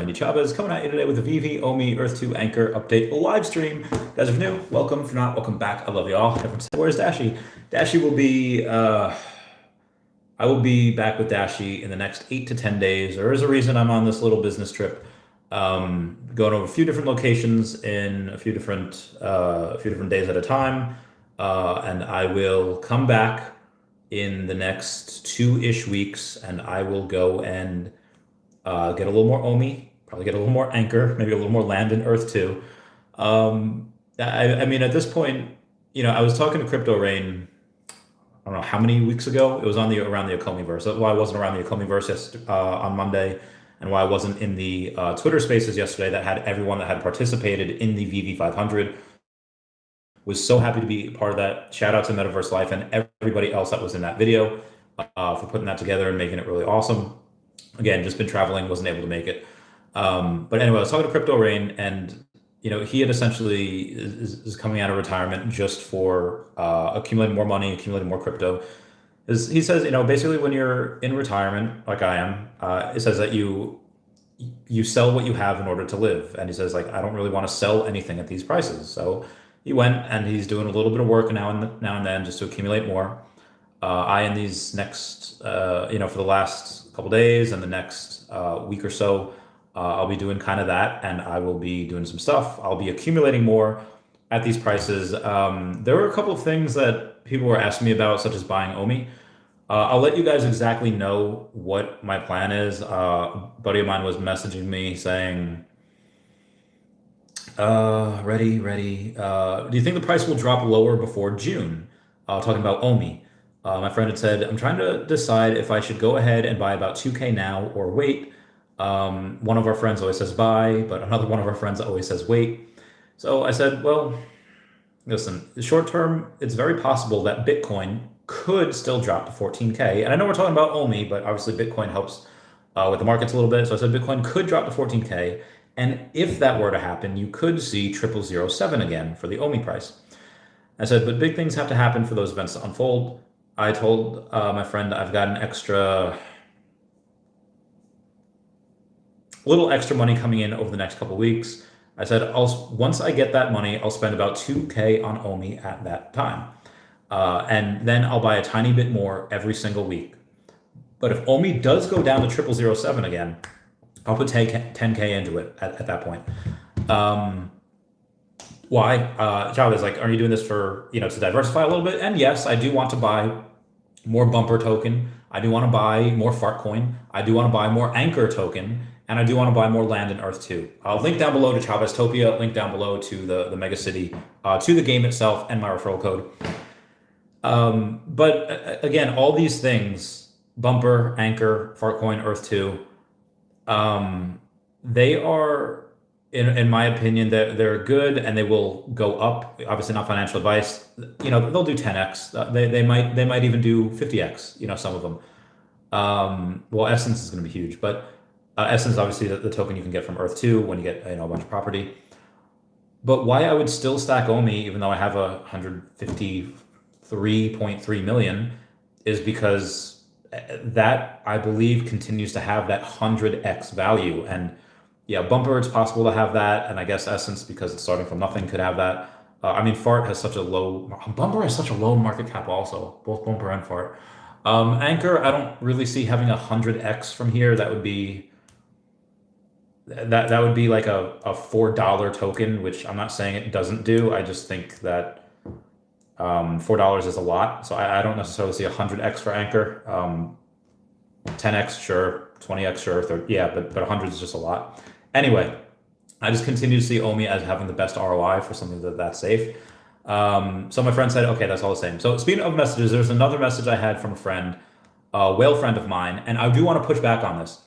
Randy Chavez, coming at you today with a Veve, Omi, Earth 2 Anchor update live stream. Guys, if you're new, welcome. If you're not, welcome back. I love you all. Where's Dashi? Dashi will be, I will be back with Dashi in the next 8 to 10 days. There is a reason I'm on this little business trip, going over a few different locations in a few different days at a time. And I will come back in the next 2-ish weeks, and I will go and get a little more Omi, probably get a little more Anchor, maybe a little more land in Earth too. I mean, at this point, I was talking to Crypto Rain, I don't know how many weeks ago. It was on around the Okomiverse. That's why I wasn't around the Okomiverse on Monday, and why I wasn't in the Twitter Spaces yesterday that had everyone that had participated in the VV 500. Was so happy to be part of that. Shout out to Metaverse Life and everybody else that was in that video for putting that together and making it really awesome. Again, just been traveling, wasn't able to make it. But anyway, I was talking to Crypto Rain, and he had essentially is coming out of retirement just for accumulating more money, accumulating more crypto. He says, basically when you're in retirement, like I am, it says that you sell what you have in order to live. And he says, like, I don't really want to sell anything at these prices. So he went and he's doing a little bit of work now and then just to accumulate more. In these next, for the last couple days and the next week or so, I'll be doing kind of that, and I will be doing some stuff. I'll be accumulating more at these prices. There were a couple of things that people were asking me about, such as buying Omi. I'll let you guys exactly know what my plan is. A buddy of mine was messaging me saying, ready. Do you think the price will drop lower before June? Talking about Omi. My friend had said, I'm trying to decide if I should go ahead and buy about 2K now or wait. One of our friends always says buy, but another one of our friends always says wait. So I said, well, listen, short term, it's very possible that Bitcoin could still drop to 14K. And I know we're talking about Omi, but obviously Bitcoin helps with the markets a little bit. So I said Bitcoin could drop to 14K. And if that were to happen, you could see 0007 again for the Omi price. I said, but big things have to happen for those events to unfold. I told my friend I've got a little extra money coming in over the next couple of weeks. I said, once I get that money, I'll spend about 2K on Omi at that time. And then I'll buy a tiny bit more every single week. But if Omi does go down to 0007 again, I'll put 10K into it at that point. Why? Chavez, like, are you doing this for, to diversify a little bit? And yes, I do want to buy more Bumper token. I do want to buy more Fart coin. I do want to buy more Anchor token. And I do want to buy more land in Earth too. I'll link down below to Chaveztopia, link down below to the Megacity, to the game itself and my referral code. But again, all these things, Bumper, Anchor, Fart coin, Earth 2, they are, in my opinion, they're good and they will go up. Obviously not financial advice. They'll do 10x. They might even do 50x, some of them. Well, Essence is going to be huge, but Essence, obviously, the token you can get from Earth 2 when you get a bunch of property. But why I would still stack Omi, even though I have 153.3 million, is because that, I believe, continues to have that 100x value. And yeah, Bumper, it's possible to have that. And I guess Essence, because it's starting from nothing, could have that. Fart has Bumper has such a low market cap also, both Bumper and Fart. Anchor, I don't really see having 100x from here. That would be like a $4 token, which I'm not saying it doesn't do. I just think that $4 is a lot. So I don't necessarily see 100x for Anchor. 10x, sure. 20x, sure. 30, yeah, but 100 is just a lot. Anyway, I just continue to see Omi as having the best ROI for something that's safe. So my friend said, okay, that's all the same. So speaking of messages, there's another message I had from a friend, a whale friend of mine, and I do want to push back on this.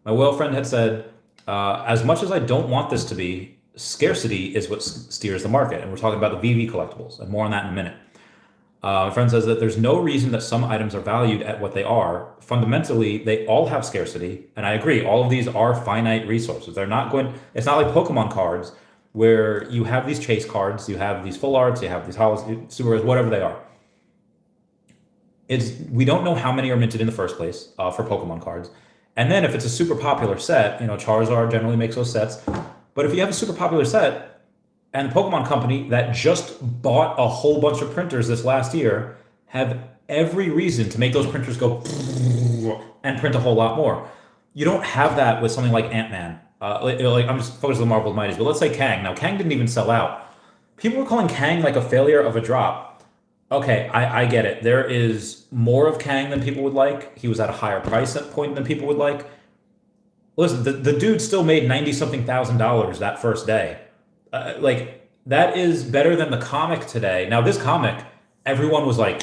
My whale friend had said, as much as I don't want this to be, scarcity is what steers the market. And we're talking about the VV collectibles, and more on that in a minute. My friend says that there's no reason that some items are valued at what they are. Fundamentally, they all have scarcity. And I agree, all of these are finite resources. It's not like Pokemon cards where you have these chase cards, you have these full arts, you have these holos, super, whatever they are. We don't know how many are minted in the first place for Pokemon cards. And then if it's a super popular set, Charizard generally makes those sets. But if you have a super popular set and the Pokemon Company that just bought a whole bunch of printers this last year have every reason to make those printers go and print a whole lot more. You don't have that with something like Ant-Man. I'm just focused on the Marvel Mighties, but let's say Kang. Now, Kang didn't even sell out. People were calling Kang like a failure of a drop. Okay, I get it. There is more of Kang than people would like. He was at a higher price point than people would like. Listen, the dude still made $90-something thousand that first day. That is better than the comic today. Now, this comic, everyone was like,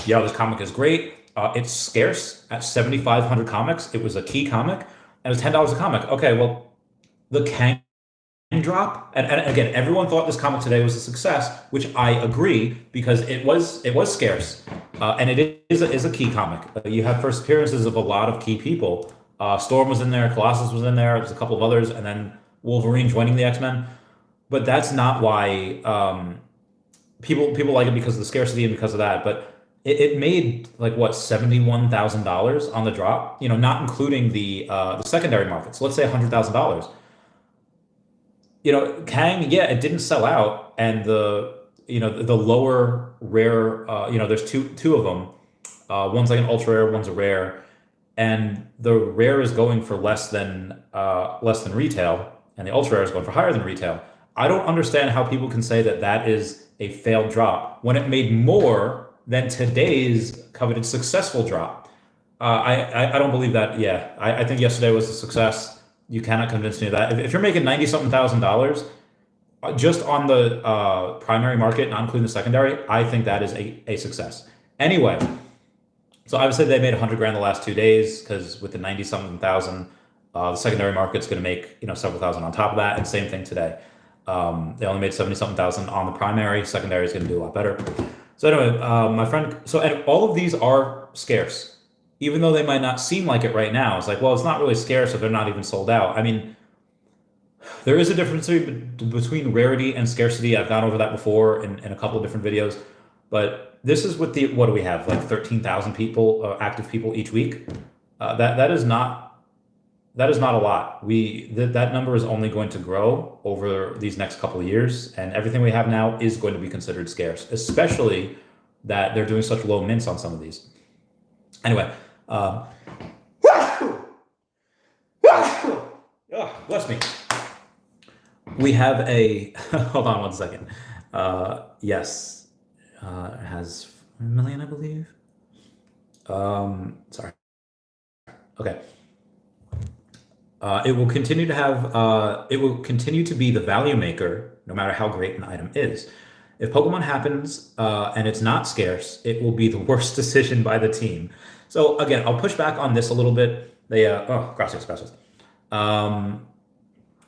yeah, this comic is great. It's scarce at 7,500 comics. It was a key comic, and it was $10 a comic. Okay, well, the Kang drop, and again, everyone thought this comic today was a success, which I agree because it was scarce, and it is a key comic. You have first appearances of a lot of key people. Storm was in there, Colossus was in there, there's a couple of others, and then Wolverine joining the X-Men. But that's not why people like it, because of the scarcity and because of that. But it made like what, $71,000 on the drop, not including the secondary market. So let's say $100,000. Kang, yeah, it didn't sell out, and the lower rare, there's two of them. One's like an ultra rare, one's a rare, and the rare is going for less than retail, and the ultra rare is going for higher than retail. I don't understand how people can say that is a failed drop when it made more than today's coveted successful drop. I don't believe that. Yeah, I think yesterday was a success. You cannot convince me of that. If you're making $90-something thousand just on the primary market, not including the secondary, I think that is a success. Anyway, so obviously they made 100 grand the last 2 days, because with the 90-something thousand, the secondary market's going to make several thousand on top of that, and same thing today. They only made 70-something thousand on the primary. Secondary is going to do a lot better. So anyway, my friend, and all of these are scarce, even though they might not seem like it right now. It's like, well, it's not really scarce if they're not even sold out. I mean, there is a difference between rarity and scarcity. I've gone over that before in a couple of different videos, but this is with what do we have? Like 13,000 people, active people each week. That is not a lot. That number is only going to grow over these next couple of years, and everything we have now is going to be considered scarce, especially that they're doing such low mints on some of these. Anyway, oh, bless me. We have a hold on one second. Yes, it has 1 million, I believe. Sorry. Okay. It will continue to have. It will continue to be the value maker, no matter how great an item is. If Pokemon happens and it's not scarce, it will be the worst decision by the team. So again, I'll push back on this a little bit. Gracias.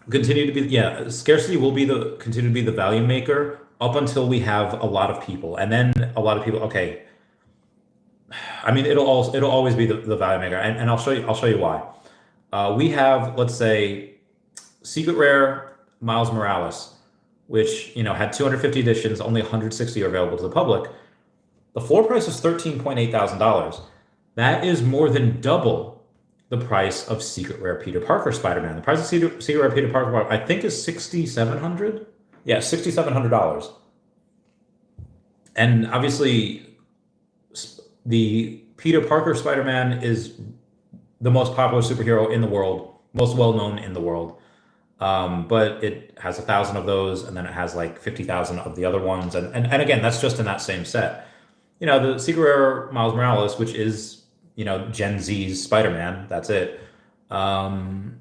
Continue to be, scarcity will continue to be the value maker up until we have a lot of people, and then a lot of people. Okay, I mean it'll always be the value maker, and I'll show you why. We have, let's say, Secret Rare Miles Morales, which had 250 editions, only 160 are available to the public. The floor price is $13.8 thousand. That is more than double the price of Secret Rare Peter Parker Spider-Man. The price of Secret Rare Peter Parker, I think, is $6,700. Yeah, $6,700. And obviously, the Peter Parker Spider-Man is the most popular superhero in the world, most well-known in the world. But it has 1,000 of those, and then it has like 50,000 of the other ones. And again, that's just in that same set. The Secret Rare Miles Morales, which is, Gen Z's Spider-Man, that's it. There's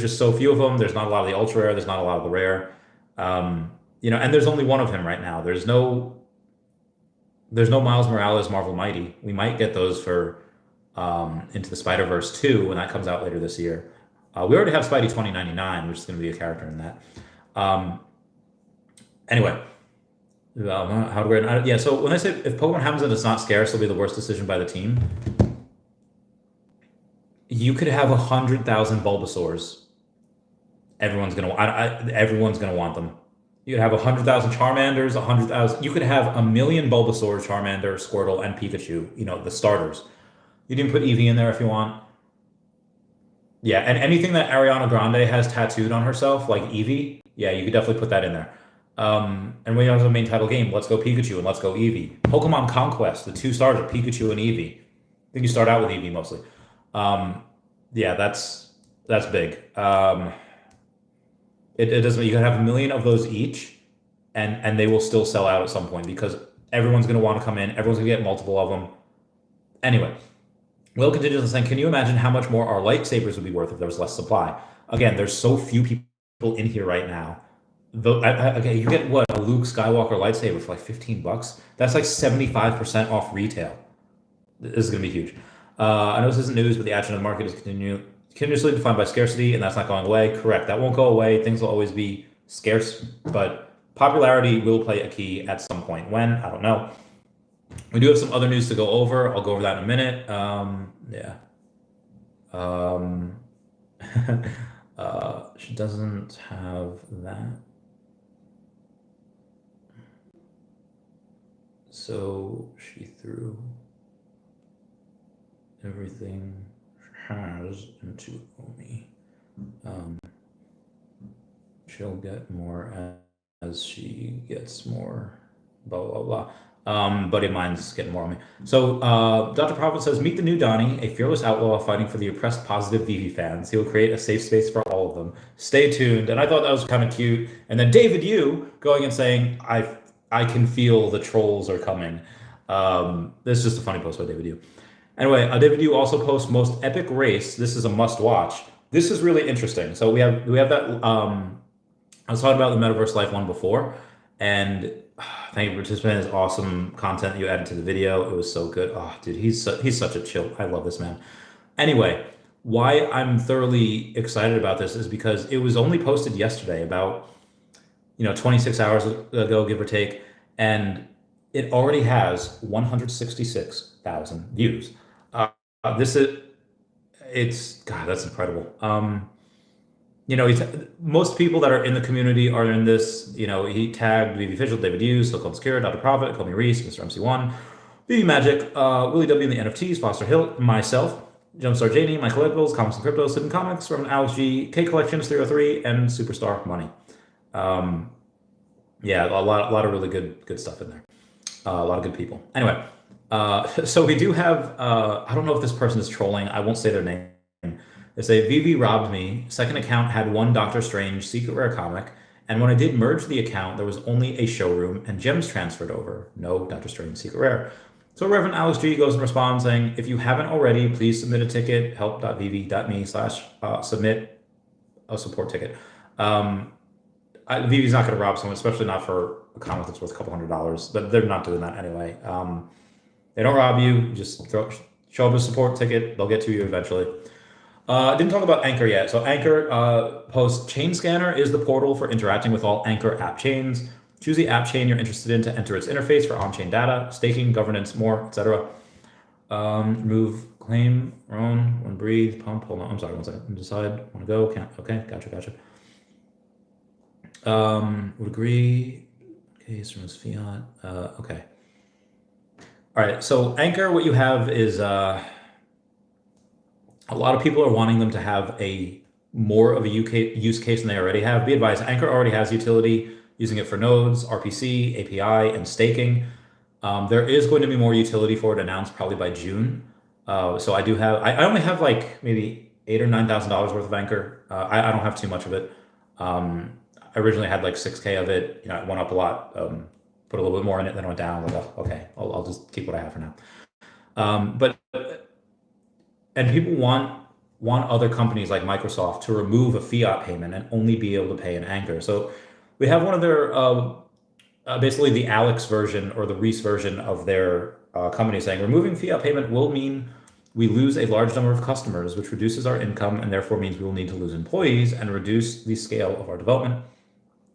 just so few of them. There's not a lot of the ultra rare. There's not a lot of the rare. And there's only one of him right now. There's no Miles Morales Marvel Mighty. We might get those for Into the Spider-Verse 2 when that comes out later this year. We already have Spidey 2099, which is going to be a character in that. Anyway, how to grade? Yeah, so when I say if Pokemon happens and it's not scarce, it'll be the worst decision by the team. You could have 100,000 Bulbasaurs. Everyone's gonna want them. You could have 100,000 Charmanders, 100,000. You could have 1 million Bulbasaur, Charmander, Squirtle, and Pikachu. The starters. You can put Evie in there if you want. Yeah, and anything that Ariana Grande has tattooed on herself, like Evie, yeah, you could definitely put that in there. And we have the main title game, Let's Go Pikachu and Let's Go Eevee. Pokemon Conquest, the two stars are Pikachu and Eevee. I think you start out with Eevee mostly. Um, yeah, that's big. It doesn't. You can have a million of those each, and they will still sell out at some point because everyone's going to want to come in. Everyone's going to get multiple of them. Anyway, Will continues on saying, "Can you imagine how much more our lightsabers would be worth if there was less supply?" Again, there's so few people in here right now. Okay, you get what, a Luke Skywalker lightsaber for like $15? That's like 75% off retail. This is going to be huge. I know this isn't news, but the action of the market is continuously defined by scarcity, and that's not going away. Correct. That won't go away. Things will always be scarce, but popularity will play a key at some point. When? I don't know. We do have some other news to go over. I'll go over that in a minute. Yeah. She doesn't have that. So she threw everything she has into Omi. She'll get more as she gets more, blah, blah, blah. Buddy of mine's getting more on me. So Dr. Prophet says, meet the new Donnie, a fearless outlaw fighting for the oppressed positive Veve fans. He will create a safe space for all of them. Stay tuned. And I thought that was kind of cute. And then David Yu going and saying, I can feel the trolls are coming. This is just a funny post by David Yu. Anyway, David Yu also posts most epic race. This is a must watch. This is really interesting. So we have that. I was talking about the Metaverse Life one before, and thank you for participating in this awesome content you added to the video. It was so good. Oh, dude, he's such a chill. I love this man. Anyway, why I'm thoroughly excited about this is because it was only posted yesterday, about 26 hours ago, give or take, and it already has 166,000 views. God, that's incredible. Most people that are in the community are in this. He tagged Veve Official, David Hughes, So Called Secure, Dr. Prophet, Call Me Reese, Mr. MC1, Veve Magic, Willie W in the NFTs, Foster Hill, myself, Jumpstart Janie, My Collectibles, Comics and Crypto, Hidden Comics, from Alex G, K Collections 303, and Superstar Money. Yeah, a lot of really good stuff in there. A lot of good people. Anyway, so we do have, I don't know if this person is trolling. I won't say their name. They say, Veve robbed me. Second account had one Doctor Strange secret rare comic. And when I did merge the account, there was only a showroom and gems transferred over. No Doctor Strange secret rare. So Reverend Alex G goes and responds saying, if you haven't already, please submit a ticket, help.veve.me/submit a support ticket. Veve's not going to rob someone, especially not for a comic that's worth a couple $100, but they're not doing that anyway. They don't rob you. Just show up a support ticket. They'll get to you eventually. Didn't talk about Anchor yet. So Anchor posts, Chain Scanner is the portal for interacting with all Anchor app chains. Choose the app chain you're interested in to enter its interface for on-chain data, staking, governance, more, etc. Remove, claim, own, one breathe, pump. Hold on, I'm sorry, 1 second. Decide, want to go, can't. Okay, gotcha. Would agree. Case removes fiat. Okay. All right. So Anchor, what you have is a lot of people are wanting them to have more of a use case than they already have. Be advised, Anchor already has utility, using it for nodes, RPC, API, and staking. There is going to be more utility for it announced probably by June. So I only have like maybe $8,000 or $9,000 worth of Anchor. I don't have too much of it. I originally had like 6K of it. It went up a lot. Put a little bit more in it, then it went down. Like, oh, okay, I'll just keep what I have for now. And people want other companies like Microsoft to remove a fiat payment and only be able to pay an Anchor. So we have one of their, basically the Alex version or the Reese version of their company saying, removing fiat payment will mean we lose a large number of customers, which reduces our income and therefore means we will need to lose employees and reduce the scale of our development.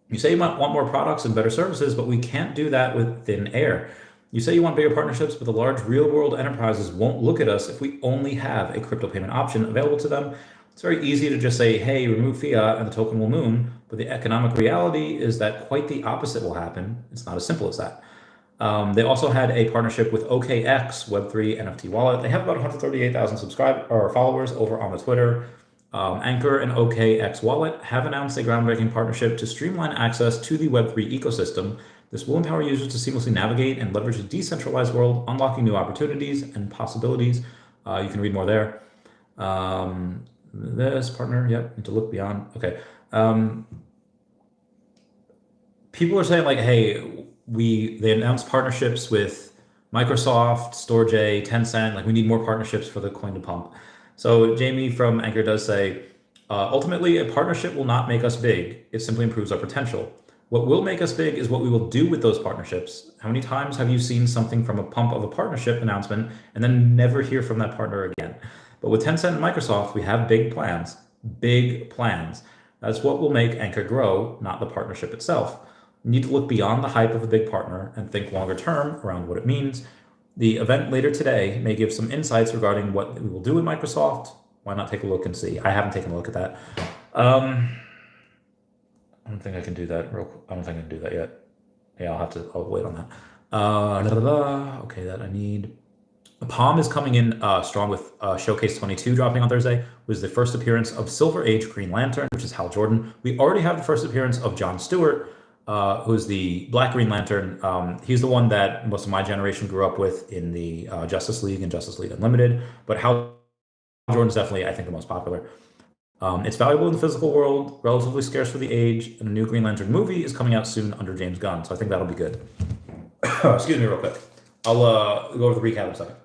You say you might want more products and better services, but we can't do that with thin air. You say you want bigger partnerships, but the large real-world enterprises won't look at us if we only have a crypto payment option available to them. It's very easy to just say, hey, remove fiat and the token will moon, but the economic reality is that quite the opposite will happen. It's not as simple as that. They also had a partnership with OKX Web3 NFT wallet. They have about 138,000 subscribers or followers over on the Twitter. Anchor and OKX wallet have announced a groundbreaking partnership to streamline access to the Web3 ecosystem. This will empower users to seamlessly navigate and leverage a decentralized world, unlocking new opportunities and possibilities. You can read more there. This partner, yep, need to look beyond. Okay. People are saying like, hey, they announced partnerships with Microsoft, StorageJ, Tencent. Like, we need more partnerships for the coin to pump. So Jamie from Anchor does say, ultimately, a partnership will not make us big. It simply improves our potential. What will make us big is what we will do with those partnerships. How many times have you seen something from a pump of a partnership announcement and then never hear from that partner again? But with Tencent and Microsoft, we have big plans. Big plans. That's what will make Anchor grow, not the partnership itself. You need to look beyond the hype of a big partner and think longer term around what it means. The event later today may give some insights regarding what we will do with Microsoft. Why not take a look and see? I haven't taken a look at that. I don't think I can do that. I don't think I can do that yet. Yeah, I'll wait on that. Okay, that I need. Palm is coming in strong with Showcase 22 dropping on Thursday. Was the first appearance of Silver Age Green Lantern, which is Hal Jordan. We already have the first appearance of Jon Stewart, who's the Black Green Lantern. He's the one that most of my generation grew up with in the Justice League and Justice League Unlimited. But Hal Jordan's definitely, I think, the most popular. It's valuable in the physical world, relatively scarce for the age, and a new Green Lantern movie is coming out soon under James Gunn, so I think that'll be good. Excuse me real quick. I'll go over the recap in a second.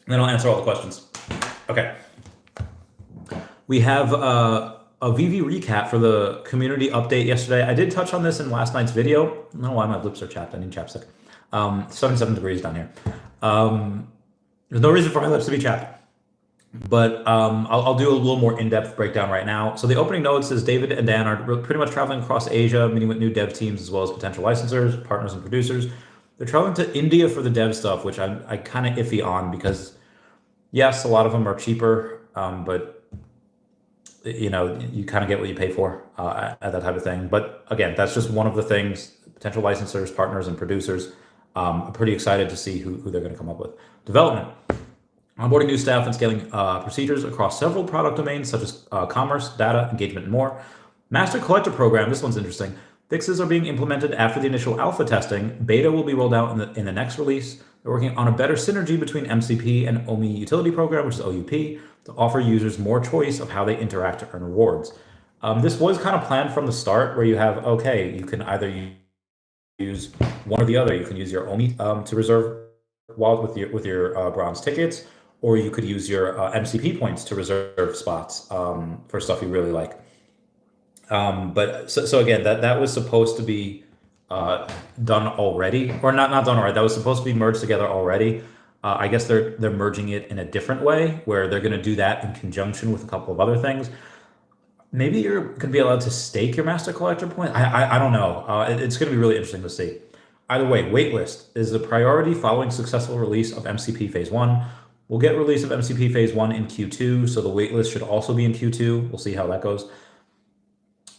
And then I'll answer all the questions. Okay. We have a Veve recap for the community update yesterday. I did touch on this in last night's video. I don't know why my lips are chapped. I need chapstick. 77 degrees down here. There's no reason for my lips to be chapped. But I'll do a little more in-depth breakdown right now. So the opening note says David and Dan are pretty much traveling across Asia, meeting with new dev teams as well as potential licensors, partners, and producers. They're traveling to India for the dev stuff, which I kind of iffy on because, yes, a lot of them are cheaper, but you know, you kind of get what you pay for at that type of thing. But again, that's just one of the things. Potential licensors, partners, and producers. I'm pretty excited to see who they're going to come up with. Development. Onboarding new staff and scaling procedures across several product domains such as commerce, data, engagement, and more. Master Collector Program, this one's interesting. Fixes are being implemented after the initial alpha testing. Beta will be rolled out in the next release. They're working on a better synergy between MCP and OMI Utility Program, which is OUP, to offer users more choice of how they interact to earn rewards. This was kind of planned from the start where you have, okay, you can either use one or the other. You can use your OMI to reserve wallet with your bronze tickets, or you could use your MCP points to reserve spots for stuff you really like. But so again, that was supposed to be done already, or not done already. That was supposed to be merged together already. I guess they're merging it in a different way, where they're going to do that in conjunction with a couple of other things. Maybe you're going to be allowed to stake your Master Collector point. I don't know. It's going to be really interesting to see. Either way, waitlist is a priority following successful release of MCP Phase 1. We'll get release of MCP Phase 1 in Q2, so the waitlist should also be in Q2. We'll see how that goes.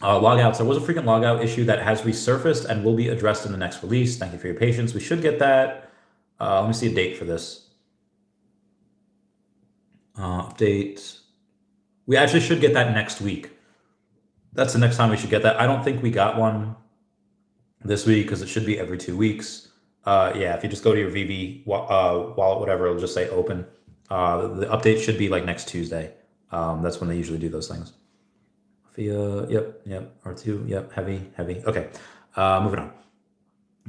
Logouts. There was a frequent logout issue that has resurfaced and will be addressed in the next release. Thank you for your patience. We should get that. Let me see a date for this. Update. We actually should get that next week. That's the next time we should get that. I don't think we got one this week because it should be every 2 weeks. Yeah, if you just go to your Veve wallet, whatever, it'll just say open. The update should be like next Tuesday. That's when they usually do those things. Yep, R2, yep, heavy. Okay, moving on.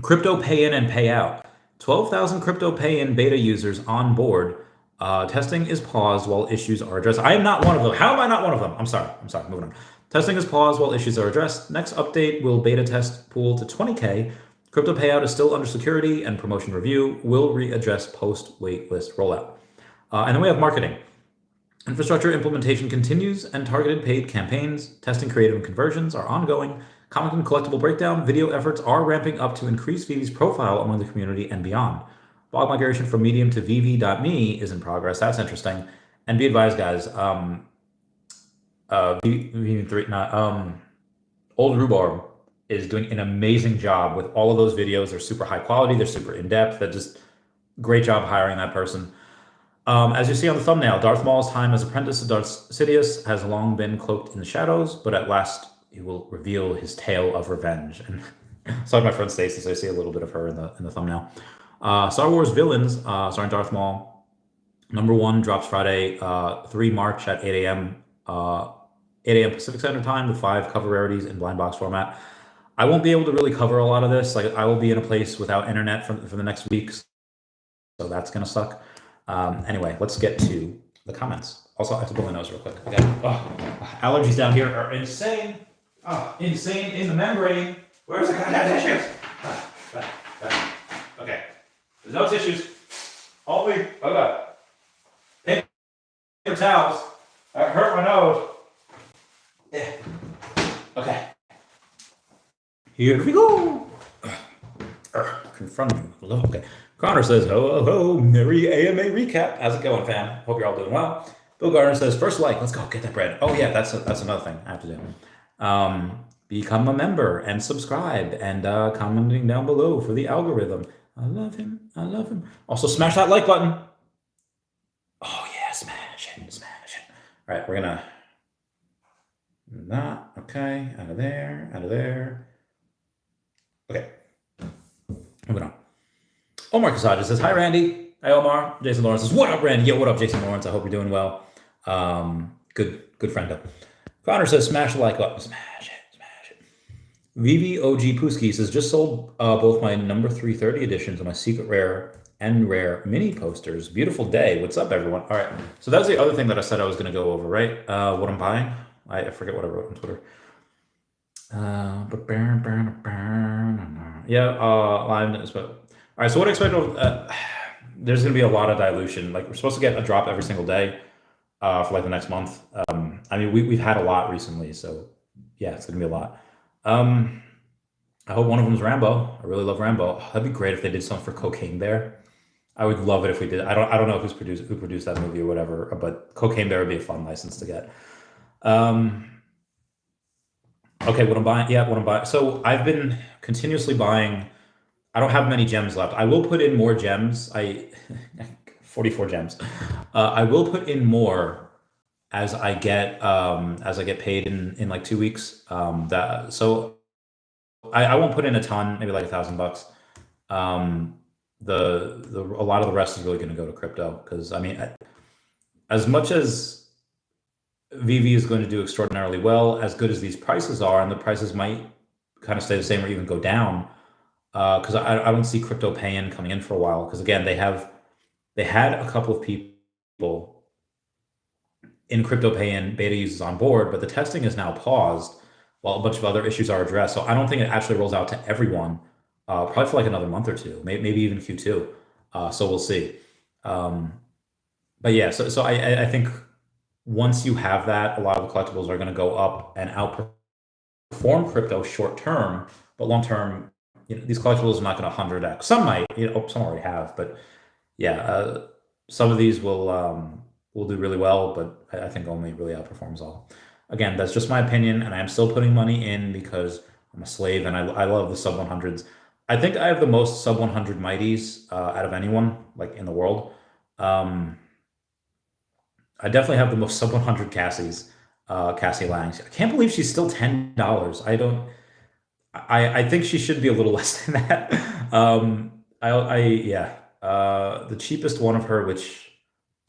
Crypto pay in and pay out. 12,000 crypto pay in beta users on board. Testing is paused while issues are addressed. I am not one of them. How am I not one of them? I'm sorry, moving on. Testing is paused while issues are addressed. Next update will beta test pool to 20K. Crypto payout is still under security and promotion review. Will readdress post waitlist rollout. And then we have marketing. Infrastructure implementation continues and targeted paid campaigns, testing creative and conversions are ongoing. Comic and collectible breakdown, video efforts are ramping up to increase Veve's profile among the community and beyond. Blog migration from Medium to Veve.me is in progress. That's interesting. And be advised, guys, Old Rhubarb is doing an amazing job with all of those videos. They're super high quality. They're super in depth. They're just great job hiring that person. As you see on the thumbnail, Darth Maul's time as apprentice to Darth Sidious has long been cloaked in the shadows, but at last he will reveal his tale of revenge. And sorry, my friend Stacy, so I see a little bit of her in the thumbnail. Star Wars Villains, starring Darth Maul. Number 1 drops Friday, 3 March at 8 a.m. 8 a.m. Pacific Standard Time with 5 cover rarities in blind box format. I won't be able to really cover a lot of this. Like, I will be in a place without internet for the next week, so that's gonna suck. Anyway, let's get to the comments. Also, I have to blow my nose real quick. Okay. Allergies down here are insane. Insane in the membrane. Where's the contact tissues? Okay. There's no tissues. All we. Oh god. Paper towels. That hurt my nose. Yeah. Okay. Here we go. Confront me. Okay. Connor says, ho, ho, ho, merry AMA recap. How's it going, fam? Hope you're all doing well. Bill Gardner says, first like, let's go, get that bread. Oh, yeah, that's another thing I have to do. Become a member and subscribe and commenting down below for the algorithm. I love him. I love him. Also, smash that like button. Oh, yeah, smash it, smash it. All right, we're going to... That, okay, out of there. Okay, moving on. Omar Casada says, hi, Randy. Hi, Omar. Jason Lawrence says, what up, Randy? Yo, what up, Jason Lawrence? I hope you're doing well. Good friend. Connor says, smash the like button. Smash it. Veve OG Puski says, just sold both my number 330 editions of my secret rare and rare mini posters. Beautiful day. What's up, everyone? All right. So that's the other thing that I said I was going to go over, right? What I'm buying. I forget what I wrote on Twitter. Liveness, but all right. So what I expect? There's going to be a lot of dilution. Like, we're supposed to get a drop every single day for like the next month. I mean, we've had a lot recently, so yeah, it's going to be a lot. I hope one of them is Rambo. I really love Rambo. That'd be great if they did something for Cocaine Bear. I would love it if we did. I don't know who produced that movie or whatever, but Cocaine Bear would be a fun license to get. Okay, what I'm buying. Yeah, what I'm buying. So I've been continuously buying. I don't have many gems left. I will put in more gems. 44 gems. I will put in more as I get paid in like 2 weeks. So I won't put in a ton, maybe like $1,000. A lot of the rest is really going to go to crypto, because I mean, as much as Veve is going to do extraordinarily well, as good as these prices are, and the prices might kind of stay the same or even go down, because I don't see crypto pay-in coming in for a while, because again, they had a couple of people in crypto pay-in beta users on board, but the testing is now paused while a bunch of other issues are addressed. So I don't think it actually rolls out to everyone, probably for like another month or two, maybe even Q2. So we'll see. But yeah, so I think once you have that, a lot of the collectibles are going to go up and outperform crypto short term, but long term, these collectibles are not going to 100x. Some might, some already have, but yeah, some of these will do really well, but I think only really outperforms all. Again, that's just my opinion, and I am still putting money in because I'm a slave and I love the sub 100s. I think I have the most sub 100 mighties out of anyone like in the world. I definitely have the most sub 100 Cassie Langs. I can't believe she's still $10. I think she should be a little less than that. The cheapest one of her, which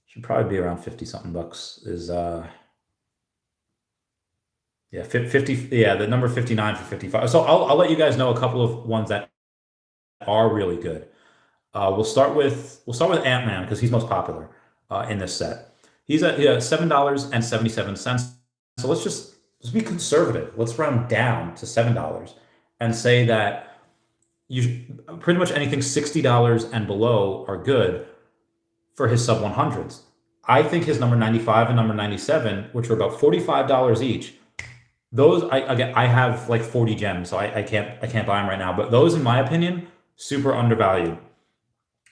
should probably be around 50 something bucks, is 50. Yeah, the number 59 for 55. So I'll let you guys know a couple of ones that are really good. We'll start with Ant-Man, because he's most popular in this set. He's at $7.77. So let's be conservative. Let's round down to $7 and say that pretty much anything $60 and below are good for his sub 100s. I think his number 95 and number 97, which are about $45 each, those I have like 40 gems, so I can't buy them right now. But those, in my opinion, super undervalued.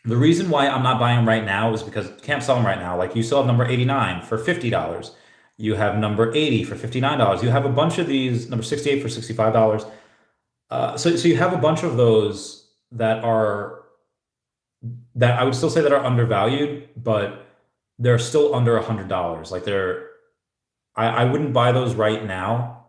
The reason why I'm not buying them right now is because you can't sell them right now. Like, you still have number 89 for $50. You have number 80 for $59. You have a bunch of these, number 68 for $65. So you have a bunch of those that I would still say that are undervalued, but they're still under $100. Like I wouldn't buy those right now,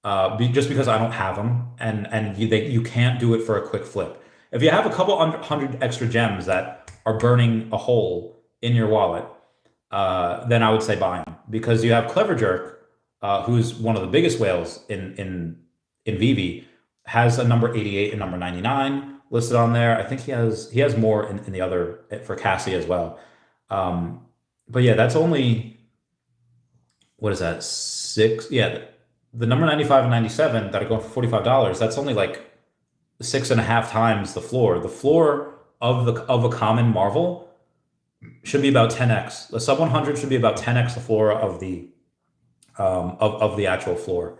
just because I don't have them, and you can't do it for a quick flip. If you have a couple hundred extra gems that are burning a hole in your wallet, then I would say buy them, because you have Clever Jerk, who's one of the biggest whales in Veve, has a number 88 and number 99 listed on there. I think he has more in the other for Cassie as well. But yeah, that's only, what is that, six? Yeah, the number 95 and 97 that are going for $45. That's only like 6.5 times the floor. The floor of a common Marvel should be about 10x. The sub 100 should be about 10x the floor of the actual floor.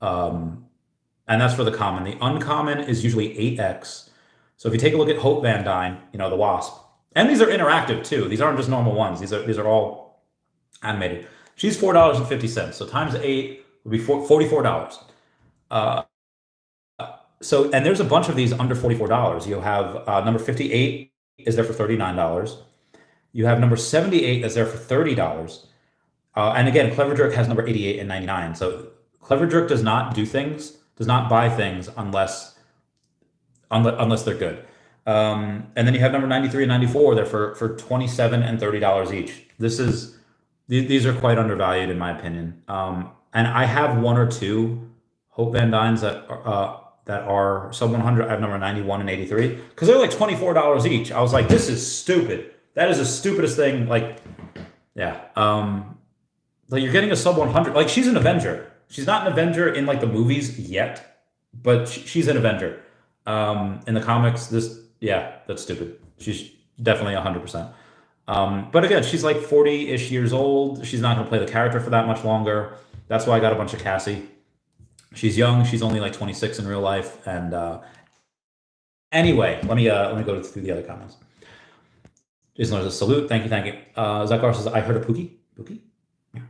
And that's for the common. The uncommon is usually 8x. So if you take a look at Hope Van Dyne, the Wasp, and these are interactive too. These aren't just normal ones. These are all animated. She's $4.50. So times 8 would be $44. And there's a bunch of these under $44. You have number 58 is there for $39. You have number 78 that's there for $30. And again, Clever Jerk has number 88 and 99. So Clever Jerk does not buy things unless they're good. And then you have number 93 and 94 there for $27 and $30 each. These are quite undervalued in my opinion. And I have one or two Hope Van Dynes that are sub 100. I have number 91 and 83 because they're like $24 each. I was like, this is stupid. That is the stupidest thing. Like, yeah. Like you're getting a sub 100. Like she's an Avenger. She's not an Avenger in like the movies yet, but she's an Avenger. In the comics, that's stupid. She's definitely 100%. But again, she's like 40-ish years old. She's not going to play the character for that much longer. That's why I got a bunch of Cassie. She's young. She's only like 26 in real life. And anyway, let me go through the other comments. Jason says, salute. Thank you. Zakar says, I heard a Pookie. Yeah.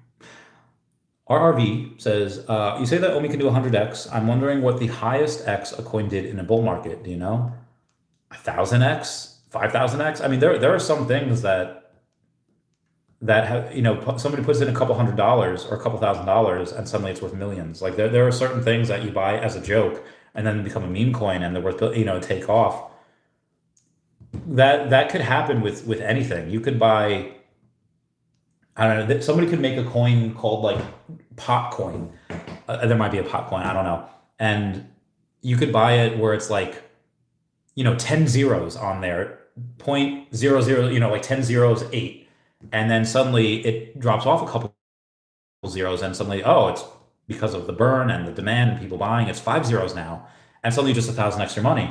RRV says, you say that Omi can do 100x. I'm wondering what the highest x a coin did in a bull market. Do you know? 1,000x? 5,000x? I mean, there are some things that have, somebody puts in a couple $100 or a couple $1,000 and suddenly it's worth millions. Like there are certain things that you buy as a joke and then become a meme coin and they're worth, take off. That could happen with anything. You could buy, I don't know, somebody could make a coin called like pot coin. There might be a pot coin, I don't know. And you could buy it where it's like, 10 zeros on there, 0.00, like 10 zeros, 8. And then suddenly it drops off a couple zeros and suddenly, it's because of the burn and the demand and people buying, it's 5 zeros now. And suddenly just 1,000 extra money.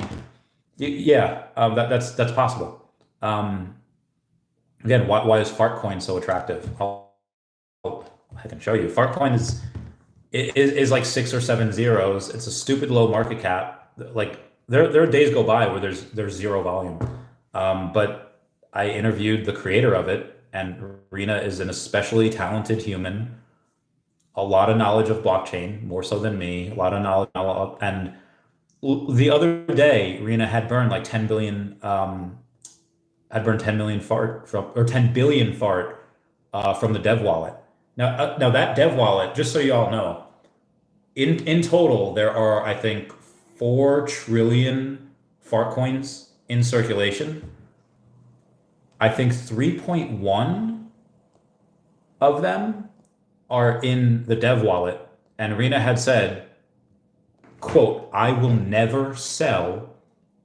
That's possible. Again, why is fart coin so attractive? I can show you. Fart coin is like 6 or 7 zeros. It's a stupid low market cap. Like there are days go by where there's zero volume. But I interviewed the creator of it, and Rena is an especially talented human, a lot of knowledge of blockchain, more so than me, a lot of knowledge. And the other day, Rena had burned like 10 billion, had burned 10 million fart or 10 billion fart from the dev wallet. Now that dev wallet, just so you all know, in total, there are, I think, 4 trillion fart coins in circulation. I think 3.1 of them are in the dev wallet. And Rena had said, quote, I will never sell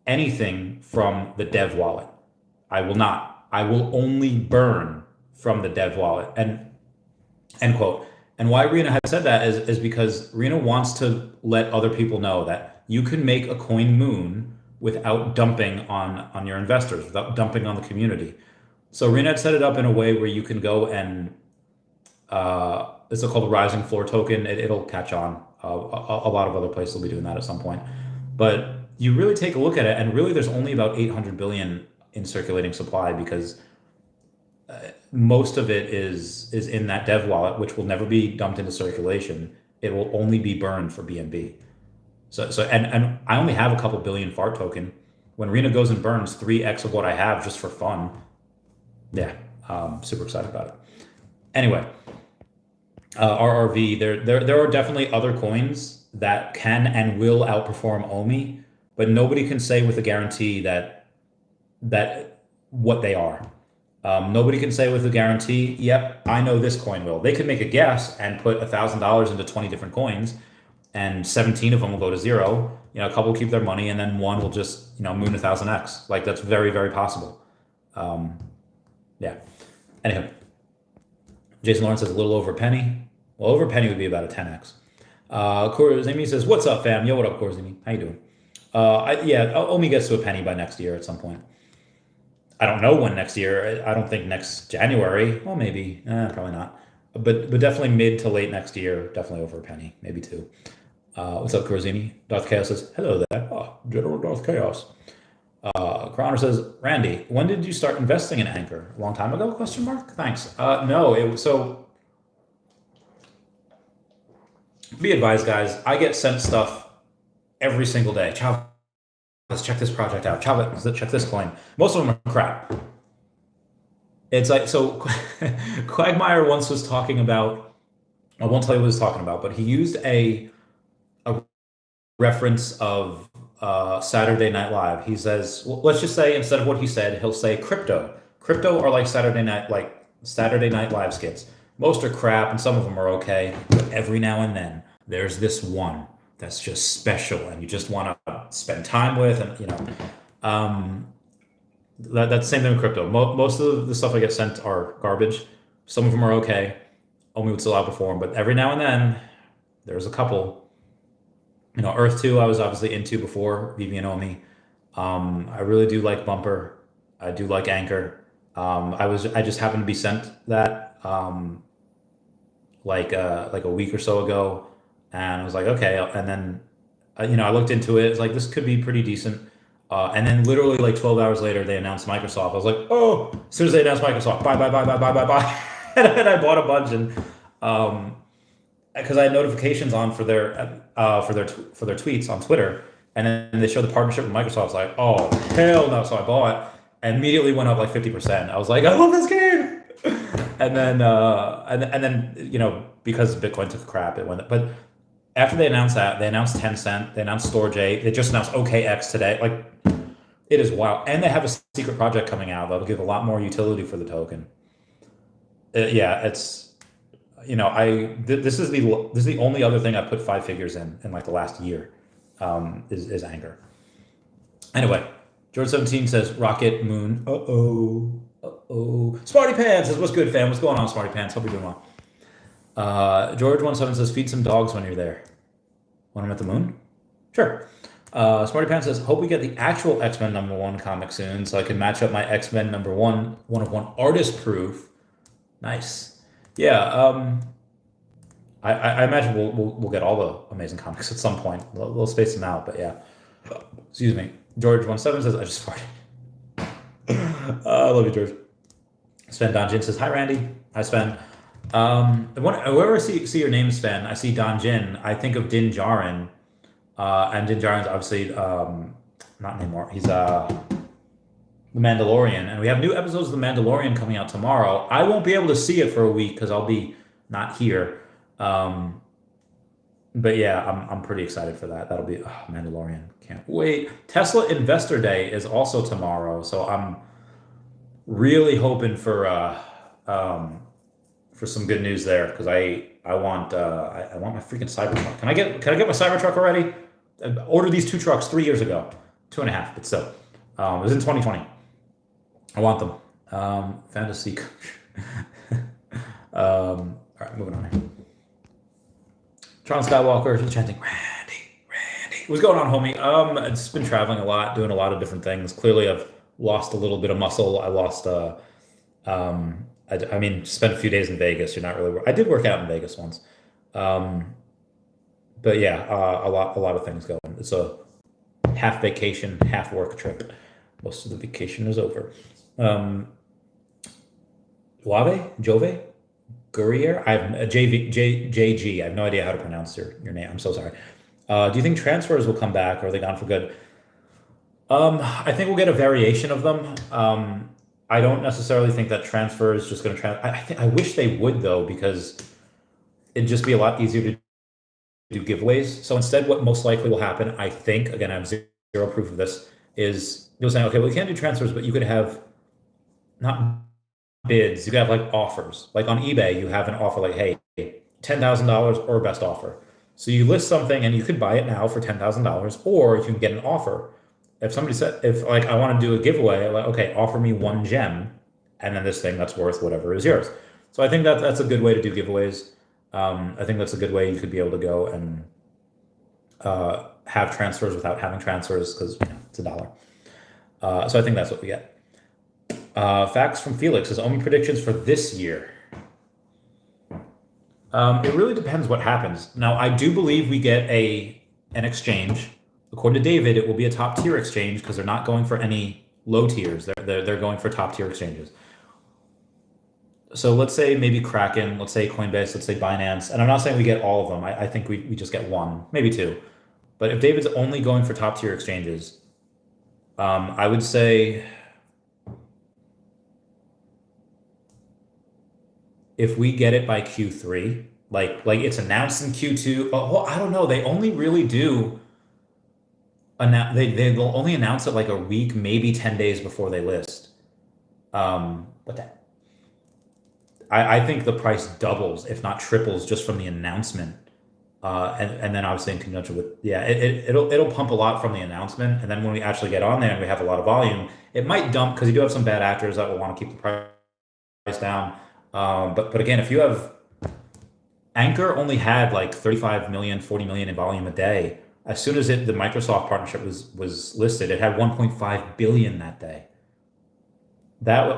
anything from the dev wallet. I will not. I will only burn from the dev wallet. And end quote. And why Rena had said that is because Rena wants to let other people know that you can make a coin moon without dumping on your investors, without dumping on the community. So Rena had set it up in a way where you can go and it's called a rising floor token. It'll catch on. A lot of other places will be doing that at some point. But you really take a look at it, and really there's only about 800 billion in circulating supply because most of it is in that dev wallet, which will never be dumped into circulation. It will only be burned for BNB. And I only have a couple billion fart token. When Rena goes and burns 3x of what I have just for fun, yeah, super excited about it. Anyway, RRV, there are definitely other coins that can and will outperform OMI, but nobody can say with a guarantee that what they are. Nobody can say with a guarantee, yep, I know this coin will. They could make a guess and put $1,000 into 20 different coins, and 17 of them will go to zero. A couple will keep their money, and then one will just moon 1,000x. Like, that's very, very possible. Yeah. Anyhow, Jason Lawrence says a little over a penny. Well, over a penny would be about a 10x. Korzimi says, "What's up, fam? Yo, what up, Korzimi? How you doing?" OMI gets to a penny by next year at some point. I don't know when next year. I don't think next January. Well, maybe. Probably not. But definitely mid to late next year. Definitely over a penny, maybe two. What's up, Corzini? Darth Chaos says, "Hello there." Oh, General Darth Chaos. Croner says, "Randy, when did you start investing in Anchor? A long time ago? Question mark. Thanks. No, it was so. Be advised, guys. I get sent stuff every single day. Chavez, let's check this project out. Chavez, let's check this coin. Most of them are crap. It's like, so Quagmire once was talking about, I won't tell you what he was talking about, but he used a reference of Saturday Night Live. He says, well, let's just say instead of what he said, he'll say crypto. Crypto are like Saturday Night Live skits. Most are crap and some of them are okay, but every now and then there's this one that's just special and you just want to spend time with, and that's the same thing with crypto. Most of the stuff I get sent are garbage. Some of them are okay. OMI would still outperform, but every now and then there's a couple. Earth 2 I was obviously into before Veve and OMI. I really do like Bumper. I do like Anchor. I just happened to be sent that like a week or so ago, and I was like, okay. And then I looked into it. It's like, this could be pretty decent. And then literally like 12 hours later, they announced Microsoft. I was like, oh, as soon as they announced Microsoft, buy. And I bought a bunch, and because I had notifications on for their tweets on Twitter, and then they showed the partnership with Microsoft. I was like, oh, hell no. So I bought, and immediately went up like 50%. I was like, I love this game. And then, because Bitcoin took a crap, it went, but after they announced that, they announced Tencent, they announced StorageA, they just announced OKX today. Like, it is wild. And they have a secret project coming out that'll give a lot more utility for the token. It's, this is the only other thing I put 5 figures in like the last year, is Anchor. Anyway, George 17 says Rocket Moon. Smarty Pants says, "What's good, fam? What's going on, Smarty Pants? Hope you're doing well." George 17 says, "Feed some dogs when you're there." When I'm at the moon? Sure. Smarty Pants says, "Hope we get the actual X-Men #1 comic soon so I can match up my X-Men #1 one-of-one artist proof." Nice. Yeah. I imagine we'll get all the amazing comics at some point. We'll space them out, but yeah. Excuse me. George 17 says, "I just farted." I love you, George. Sven Donjin says, "Hi, Randy." Hi, Sven. Whenever I see your name, Sven, I see Donjin, I think of Din Djarin. And Din Djarin's obviously not anymore. He's The Mandalorian, and we have new episodes of The Mandalorian coming out tomorrow. I won't be able to see it for a week because I'll be not here. But yeah, I'm pretty excited for that. That'll be Mandalorian. Can't wait. Tesla Investor Day is also tomorrow, so I'm really hoping for some good news there, because I want my freaking Cybertruck. Can I get my Cybertruck already? I ordered these 2 trucks 3 years ago, 2.5, but still, it was in 2020. I want them. Fantasy. All right, moving on here. Tron Skywalker is chanting, Randy. What's going on, homie? I've just been traveling a lot, doing a lot of different things. Clearly, I've lost a little bit of muscle. I lost, spent a few days in Vegas. You're not really. I did work out in Vegas once, but yeah, a lot of things going. It's a half vacation, half work trip. Most of the vacation is over. Jove, Gurrier. I have JG. I have no idea how to pronounce your name. I'm so sorry. Do you think transfers will come back, or are they gone for good? I think we'll get a variation of them. I don't necessarily think that transfer is just going to I wish they would though, because it'd just be a lot easier to do giveaways. So instead, what most likely will happen, I think, again, I have zero proof of this, is you'll say, okay, well, you can't do transfers, but you could have not bids, you could have like offers. Like on eBay, you have an offer like, hey, $10,000 or best offer. So you list something and you could buy it now for $10,000, or you can get an offer. If somebody said, if like I want to do a giveaway, like, okay, offer me one gem, and then this thing that's worth whatever is yours. So I think that that's a good way to do giveaways. I think that's a good way you could be able to go and have transfers without having transfers, because it's a dollar. So I think that's what we get. Facts from Felix says, Omi predictions for this year. It really depends what happens. Now, I do believe we get an exchange. According to David, it will be a top tier exchange because they're not going for any low tiers. They're going for top tier exchanges. So let's say maybe Kraken, let's say Coinbase, let's say Binance. And I'm not saying we get all of them. I think we just get one, maybe two. But if David's only going for top tier exchanges, I would say if we get it by Q3, like it's announced in Q2. Well, I don't know. They only really do they'll only announce it like a week, maybe 10 days before they list. But that I think the price doubles, if not triples, just from the announcement. And then obviously in conjunction with, it'll pump a lot from the announcement. And then when we actually get on there and we have a lot of volume, it might dump because you do have some bad actors that will want to keep the price down. But again, if you have Anchor only had like 35 million, 40 million in volume a day. As soon as the Microsoft partnership was listed, it had 1.5 billion that day. That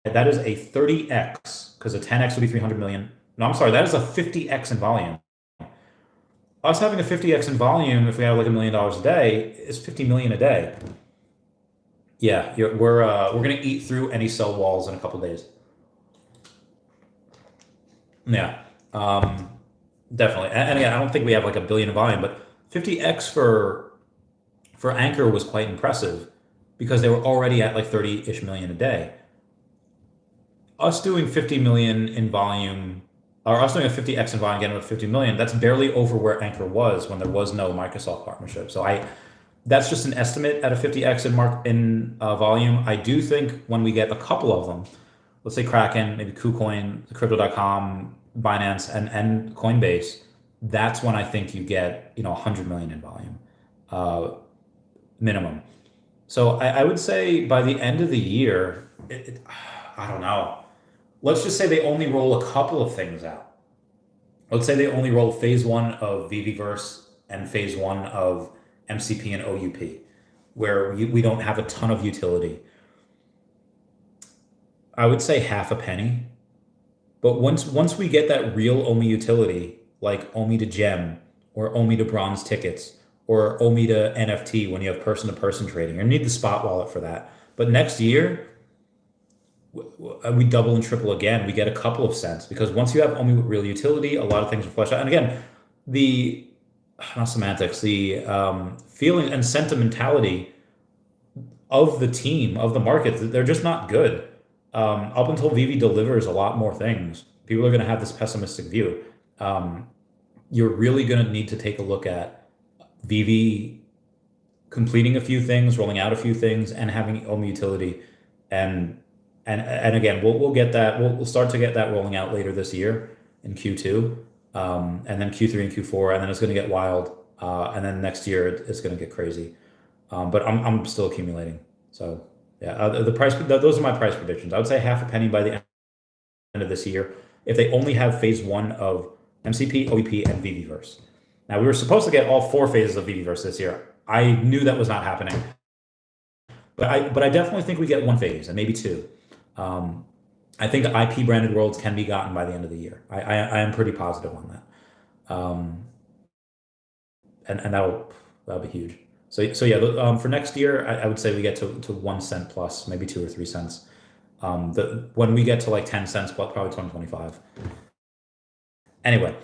is a 30x, because a 10x would be 300 million. No, I'm sorry, that is a 50x in volume. Us having a 50x in volume, if we have like $1 million a day, is 50 million a day. Yeah, we're gonna eat through any sell walls in a couple days. Yeah, definitely. And again, I don't think we have like a billion in volume, but 50x for Anchor was quite impressive because they were already at like 30-ish million a day. Us doing 50 million in volume, or us doing a 50x in volume, getting to 50 million, that's barely over where Anchor was when there was no Microsoft partnership. So that's just an estimate at a 50x in volume. I do think when we get a couple of them, let's say Kraken, maybe KuCoin, Crypto.com, Binance, and Coinbase, that's when I think you get 100 million in volume minimum. So I would say by the end of the year, I don't know. Let's just say they only roll a couple of things out. Let's say they only roll phase 1 of Veveverse and phase 1 of MCP and OUP, where we don't have a ton of utility. I would say half a penny. But once we get that real OMI utility, like OMI to gem or OMI to bronze tickets or OMI to NFT when you have person-to-person trading, you need the spot wallet for that. But next year, we double and triple again. We get a couple of cents, because once you have OMI with real utility, a lot of things are fleshed out. And again, the not semantics, the feeling and sentimentality of the team, of the market, they're just not good. Up until Veve delivers a lot more things, people are going to have this pessimistic view. You're really going to need to take a look at Veve completing a few things, rolling out a few things, and having OMI utility. And again, we'll get that. We'll start to get that rolling out later this year in Q2, and then Q3 and Q4, and then it's going to get wild. And then next year it's going to get crazy. But I'm still accumulating. So yeah, the price. Those are my price predictions. I would say half a penny by the end of this year if they only have phase 1 of MCP, OEP, and Veveverse. Now, we were supposed to get all 4 phases of Veveverse this year. I knew that was not happening, but I definitely think we get 1 phase and maybe 2. I think IP branded worlds can be gotten by the end of the year. I am pretty positive on that, and that'll be huge. So yeah, for next year, I would say we get to 1 cent plus, maybe 2 or 3 cents. When we get to like 10 cents, probably 2025. Anyway,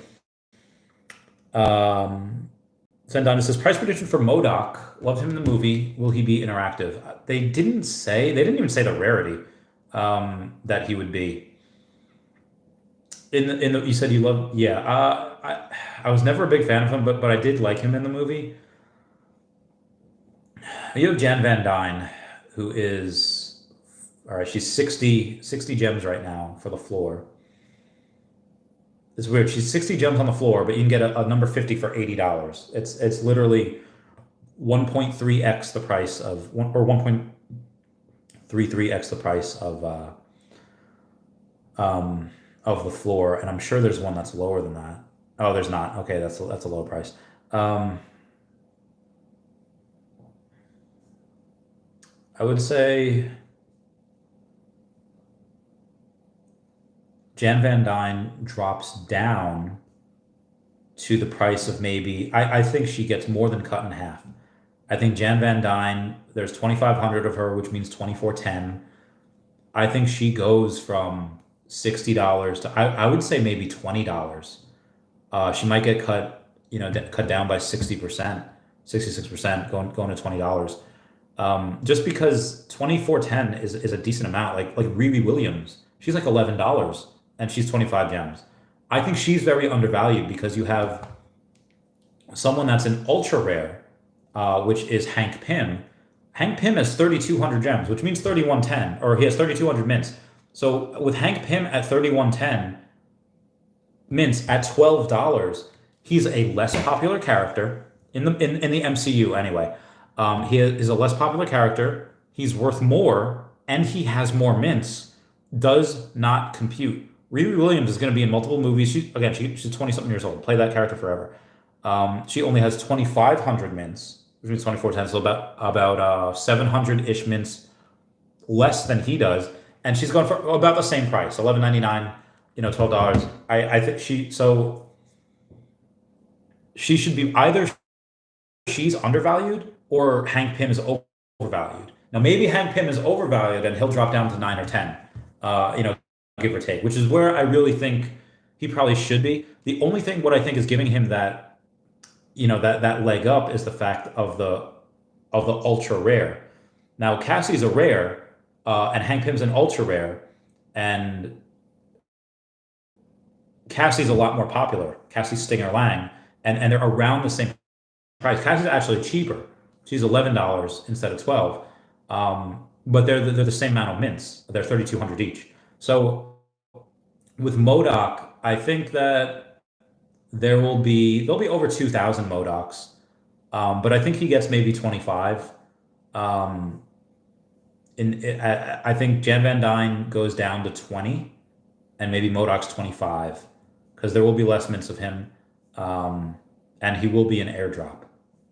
Sendana says, price prediction for MODOK. Loved him in the movie. Will he be interactive? They didn't even say the rarity that he would be. You said you love, yeah. I was never a big fan of him, but I did like him in the movie. You have Jan Van Dyne, who is, all right, she's 60 gems right now for the floor. It's weird. She's 60 gems on the floor, but you can get a number 50 for $80. It's literally 1.3x the price of 1.33x the price of the floor, and I'm sure there's one that's lower than that. Oh, there's not. Okay, that's a low price. I would say Jan Van Dyne drops down to the price of maybe, I think she gets more than cut in half. I think Jan Van Dyne, there's 2,500 of her, which means 2,410. I think she goes from $60 to, I would say maybe $20. She might get cut, cut down by 60%, 66%, going to $20. Just because 2,410 is a decent amount. Like Riri Williams, she's like $11 and she's 25 gems. I think she's very undervalued because you have someone that's an ultra rare, which is Hank Pym. Hank Pym has 3,200 gems, which means 3,110, or he has 3,200 mints. So with Hank Pym at 3,110 mints at $12, he's a less popular character in the MCU anyway. He is a less popular character. He's worth more, and he has more mints. Does not compute. Riri Williams is going to be in multiple movies. She's 20-something years old. Play that character forever. She only has 2,500 mints, which means 2,410, so about 700-ish mints less than he does, and she's going for about the same price, $11.99, $12. I think she should be either she's undervalued or Hank Pym is overvalued. Now maybe Hank Pym is overvalued and he'll drop down to 9 or 10, give or take, which is where I really think he probably should be. The only thing what I think is giving him that, that leg up is the fact of the ultra rare. Now Cassie's a rare, and Hank Pym's an ultra rare, and Cassie's a lot more popular. Cassie's Stinger Lang, and they're around the same price. Cassie's actually cheaper. She's $11 instead of $12, but they're the same amount of mints. They're 3,200 each. So with MODOK, I think that there'll be over 2,000 MODOKs, but I think he gets maybe 25. I think Jan Van Dyne goes down to 20, and maybe MODOK's 25, because there will be less mints of him, and he will be an airdrop.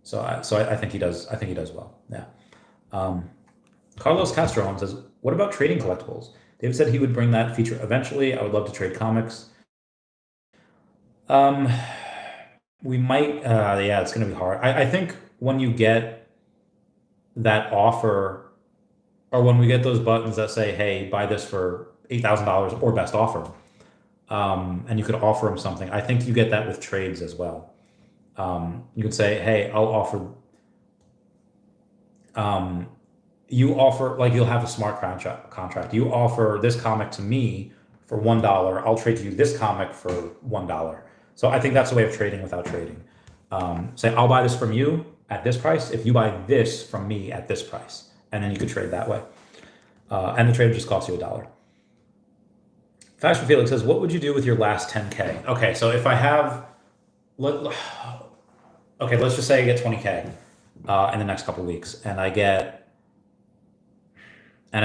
So I think he does. I think he does well. Yeah. Carlos Castro says, "What about trading collectibles? David said he would bring that feature eventually. I would love to trade comics. We might. Yeah, it's going to be hard. I think when you get that offer, or when we get those buttons that say, "Hey, buy this for $8,000 or best offer," and you could offer them something. I think you get that with trades as well. You could say, "Hey, I'll offer." You offer, like, you'll have a smart contract. You offer this comic to me for $1. I'll trade you this comic for $1. So I think that's a way of trading without trading. Say, I'll buy this from you at this price if you buy this from me at this price, and then you could trade that way. And the trade just costs you $1. Fashion Felix says, "What would you do with your last 10K?" Okay, so if I have, let's just say I get 20K in the next couple of weeks, and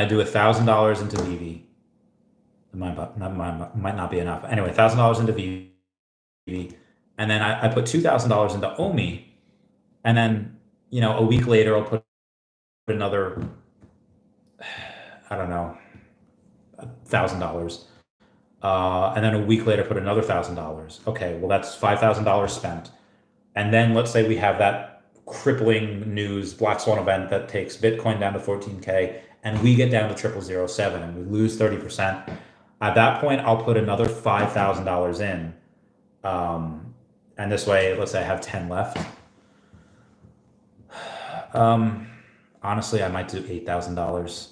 I do $1,000 into Veve. It might not be enough. Anyway, $1,000 into Veve, and then I put $2,000 into Omi, and then a week later I'll put another, I don't know, $1,000, and then a week later put another $1,000. Okay, well that's $5,000 spent, and then let's say we have that crippling news Black Swan event that takes Bitcoin down to 14K, and we get down to 0007 and we lose 30%. At that point, I'll put another $5,000 in, and this way, let's say I have 10 left. Honestly, I might do $8,000.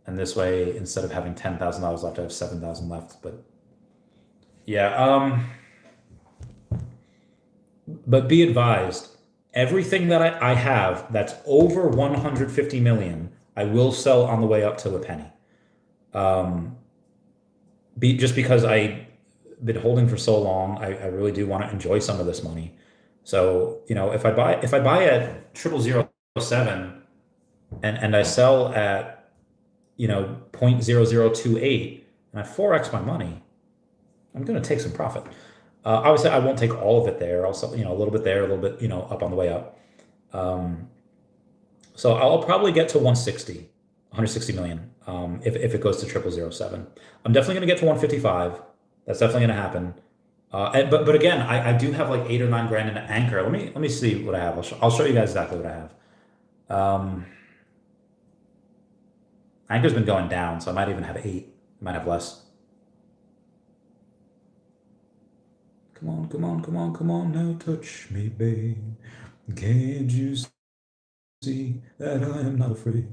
And this way, instead of having $10,000 left, I have 7,000 left. But yeah, but be advised, everything that I have that's over 150 million, I will sell on the way up to a penny. Just because I've been holding for so long, I really do want to enjoy some of this money. So, if I buy at 0007 and I sell at 0.0028 and I 4x my money, I'm going to take some profit. Obviously, I won't take all of it there. Also, a little bit there, a little bit, up on the way up. So I'll probably get to 160 million, if it goes to 0007. I'm definitely going to get to 155. That's definitely going to happen. But again, I do have like 8 or 9 grand in an anchor. Let me see what I have. I'll show you guys exactly what I have. Anchor's been going down, so I might even have 8. I might have less. Come on, come on, come on, come on, now touch me, babe. Can't you see that I am not afraid?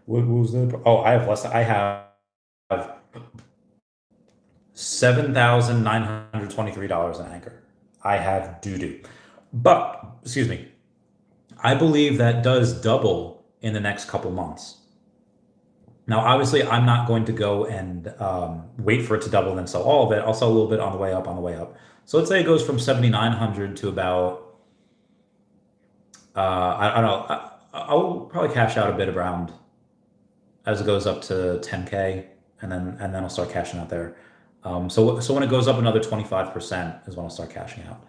What was that? Oh, I have less. I have $7,923 in anchor. I have doo-doo. But, excuse me, I believe that does double in the next couple months. Now, obviously, I'm not going to go and wait for it to double and then sell all of it. I'll sell a little bit on the way up, on the way up. So let's say it goes from 7,900 to about, I don't know, I'll probably cash out a bit around as it goes up to 10K, and then I'll start cashing out there. So when it goes up another 25% is when I'll start cashing out.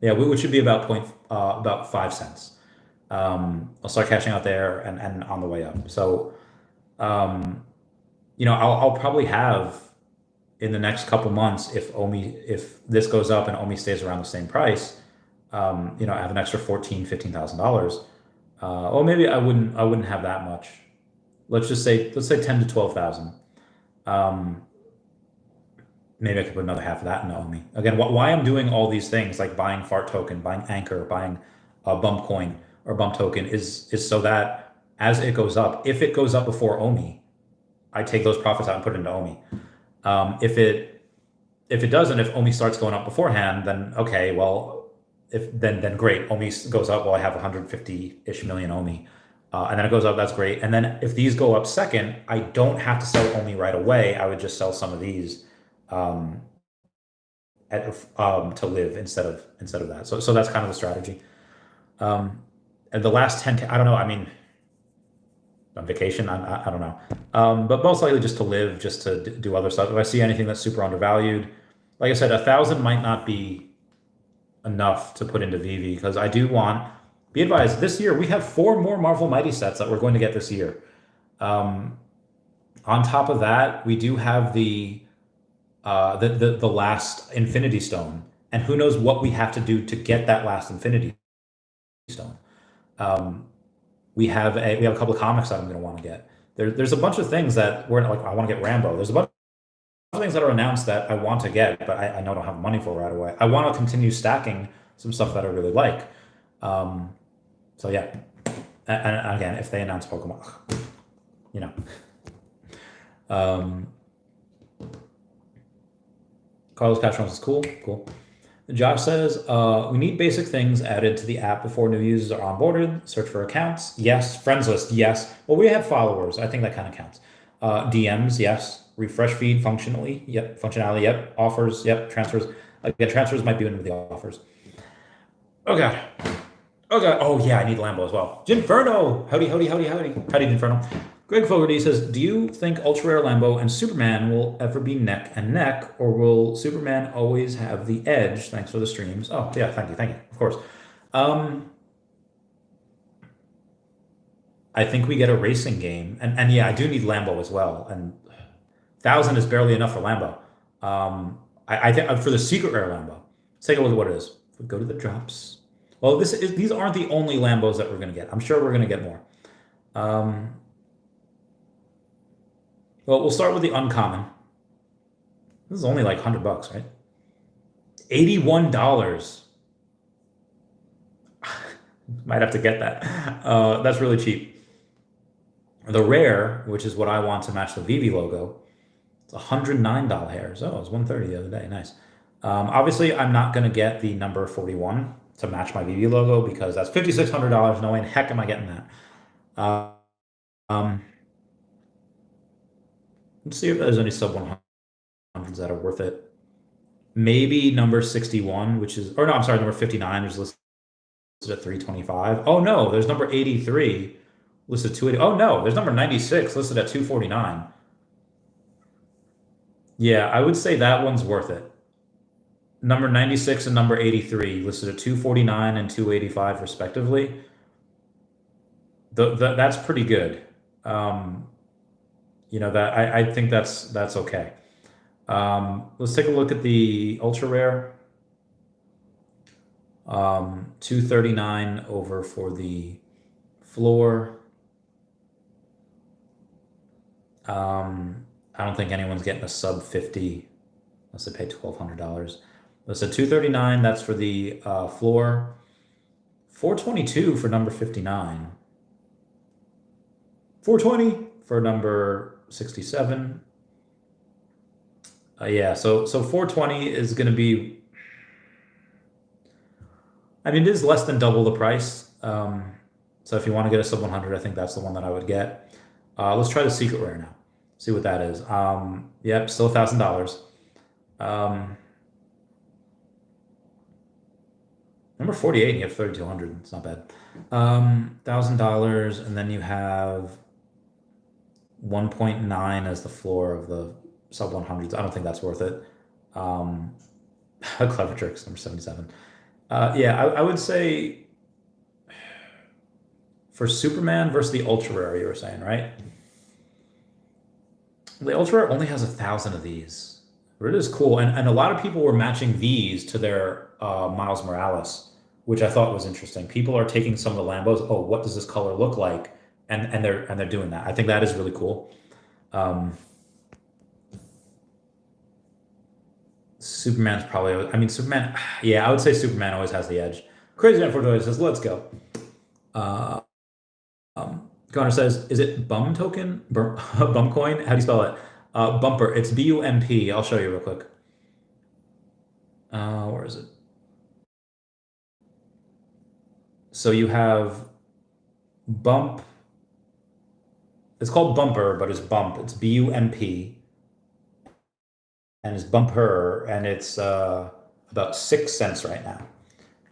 Yeah, which should be about 5 cents. I'll start cashing out there and on the way up. So, I'll probably have in the next couple months, if this goes up and OMI stays around the same price, I have an extra $15,000. Or maybe I wouldn't have that much. Let's say 10 to 12,000. Maybe I could put another half of that in OMI. Again, why I'm doing all these things like buying Fart token, buying Anchor, buying Bump coin or Bump token is so that as it goes up, if it goes up before OMI, I take those profits out and put it into OMI. If it doesn't, if OMI starts going up beforehand, then okay, well, then great. OMI goes up, well, I have 150-ish million OMI. And then it goes up, that's great. And then if these go up second, I don't have to sell OMI right away. I would just sell some of these to live instead of that. So that's kind of the strategy. And the last 10, I don't know. I mean, on vacation, I don't know. But most likely just to live, just to do other stuff. If I see anything that's super undervalued, like I said, 1,000 might not be enough to put into Veve because I do want. Be advised, this year we have 4 more Marvel Mighty sets that we're going to get this year. On top of that, we do have the last Infinity Stone, and who knows what we have to do to get that last Infinity Stone. We have a couple of comics that I'm going to want to get. There's a bunch of things that we're like. I want to get Rambo. There's a bunch of things that are announced that I want to get, but I know I don't have money for right away. I want to continue stacking some stuff that I really like. So yeah, and again, if they announce Pokemon, Carlos Castro is cool. Josh says, we need basic things added to the app before new users are onboarded. Search for accounts. Yes. Friends list. Yes. Well, we have followers. I think that kind of counts. DMs. Yes. Refresh feed functionally. Yep. Functionality. Yep. Offers. Yep. Transfers. Again, transfers might be into the offers. Oh God. Oh yeah, I need Lambo as well. Ginferno. Howdy, Ginferno. Greg Fogarty says, do you think Ultra Rare Lambo and Superman will ever be neck and neck, or will Superman always have the edge? Thanks for the streams. Oh yeah, thank you, of course. I think we get a racing game, and yeah, I do need Lambo as well, and 1,000 is barely enough for Lambo. I think for the secret rare Lambo, let's take a look at what it is. If we go to the drops. Well, these aren't the only Lambos that we're going to get. I'm sure we're going to get more. Well, we'll start with the uncommon. This is only like $100, right? $81. Might have to get that. That's really cheap. The rare, which is what I want to match the Veve logo, it's $109 hairs. Oh, it was 130 the other day. Nice. Obviously, I'm not going to get the number 41 to match my Veve logo because that's $5,600. No way in heck am I getting that. Um, let's see if there's any sub 100s that are worth it. Maybe number 61, which is, or no, I'm sorry, number 59, which is listed at 325. Oh no, there's number 83 listed at 280. Oh no, there's number 96 listed at 249. Yeah, I would say that one's worth it. Number 96 and number 83 listed at 249 and 285 respectively. That's pretty good. That I think that's okay. Let's take a look at the ultra rare. 239 over for the floor. I don't think anyone's getting a sub 50 unless they pay $1,200. Let's say 239. That's for the floor. 422 for number 59. 420 for number 67. Yeah, so 420 is going to be. I mean, it is less than double the price. So if you want to get a sub 100, I think that's the one that I would get. Let's try the secret rare now. See what that is. Yep, still $1,000. Number 48, and you have 3,200. It's not bad. $1,000, and then you have 1.9 as the floor of the sub 100s. I don't think that's worth it. Clever Tricks, number 77. Yeah, I would say for Superman versus the Ultra Rare, you were saying, right? The Ultra Rare only has 1,000 of these. But it is cool. And a lot of people were matching these to their Miles Morales, which I thought was interesting. People are taking some of the Lambos. Oh, what does this color look like? And they're doing that. I think that is really cool. Superman's probably. I mean, Superman. Yeah, I would say Superman always has the edge. Crazy Man 420 says, "Let's go." Connor says, "Is it Bum Token? Bum Coin? How do you spell it? Bumper. It's BUMP. I'll show you real quick. Where is it? So you have Bump. It's called Bumper, but it's Bump. It's BUMP, and it's Bumper, and it's about 6 cents right now.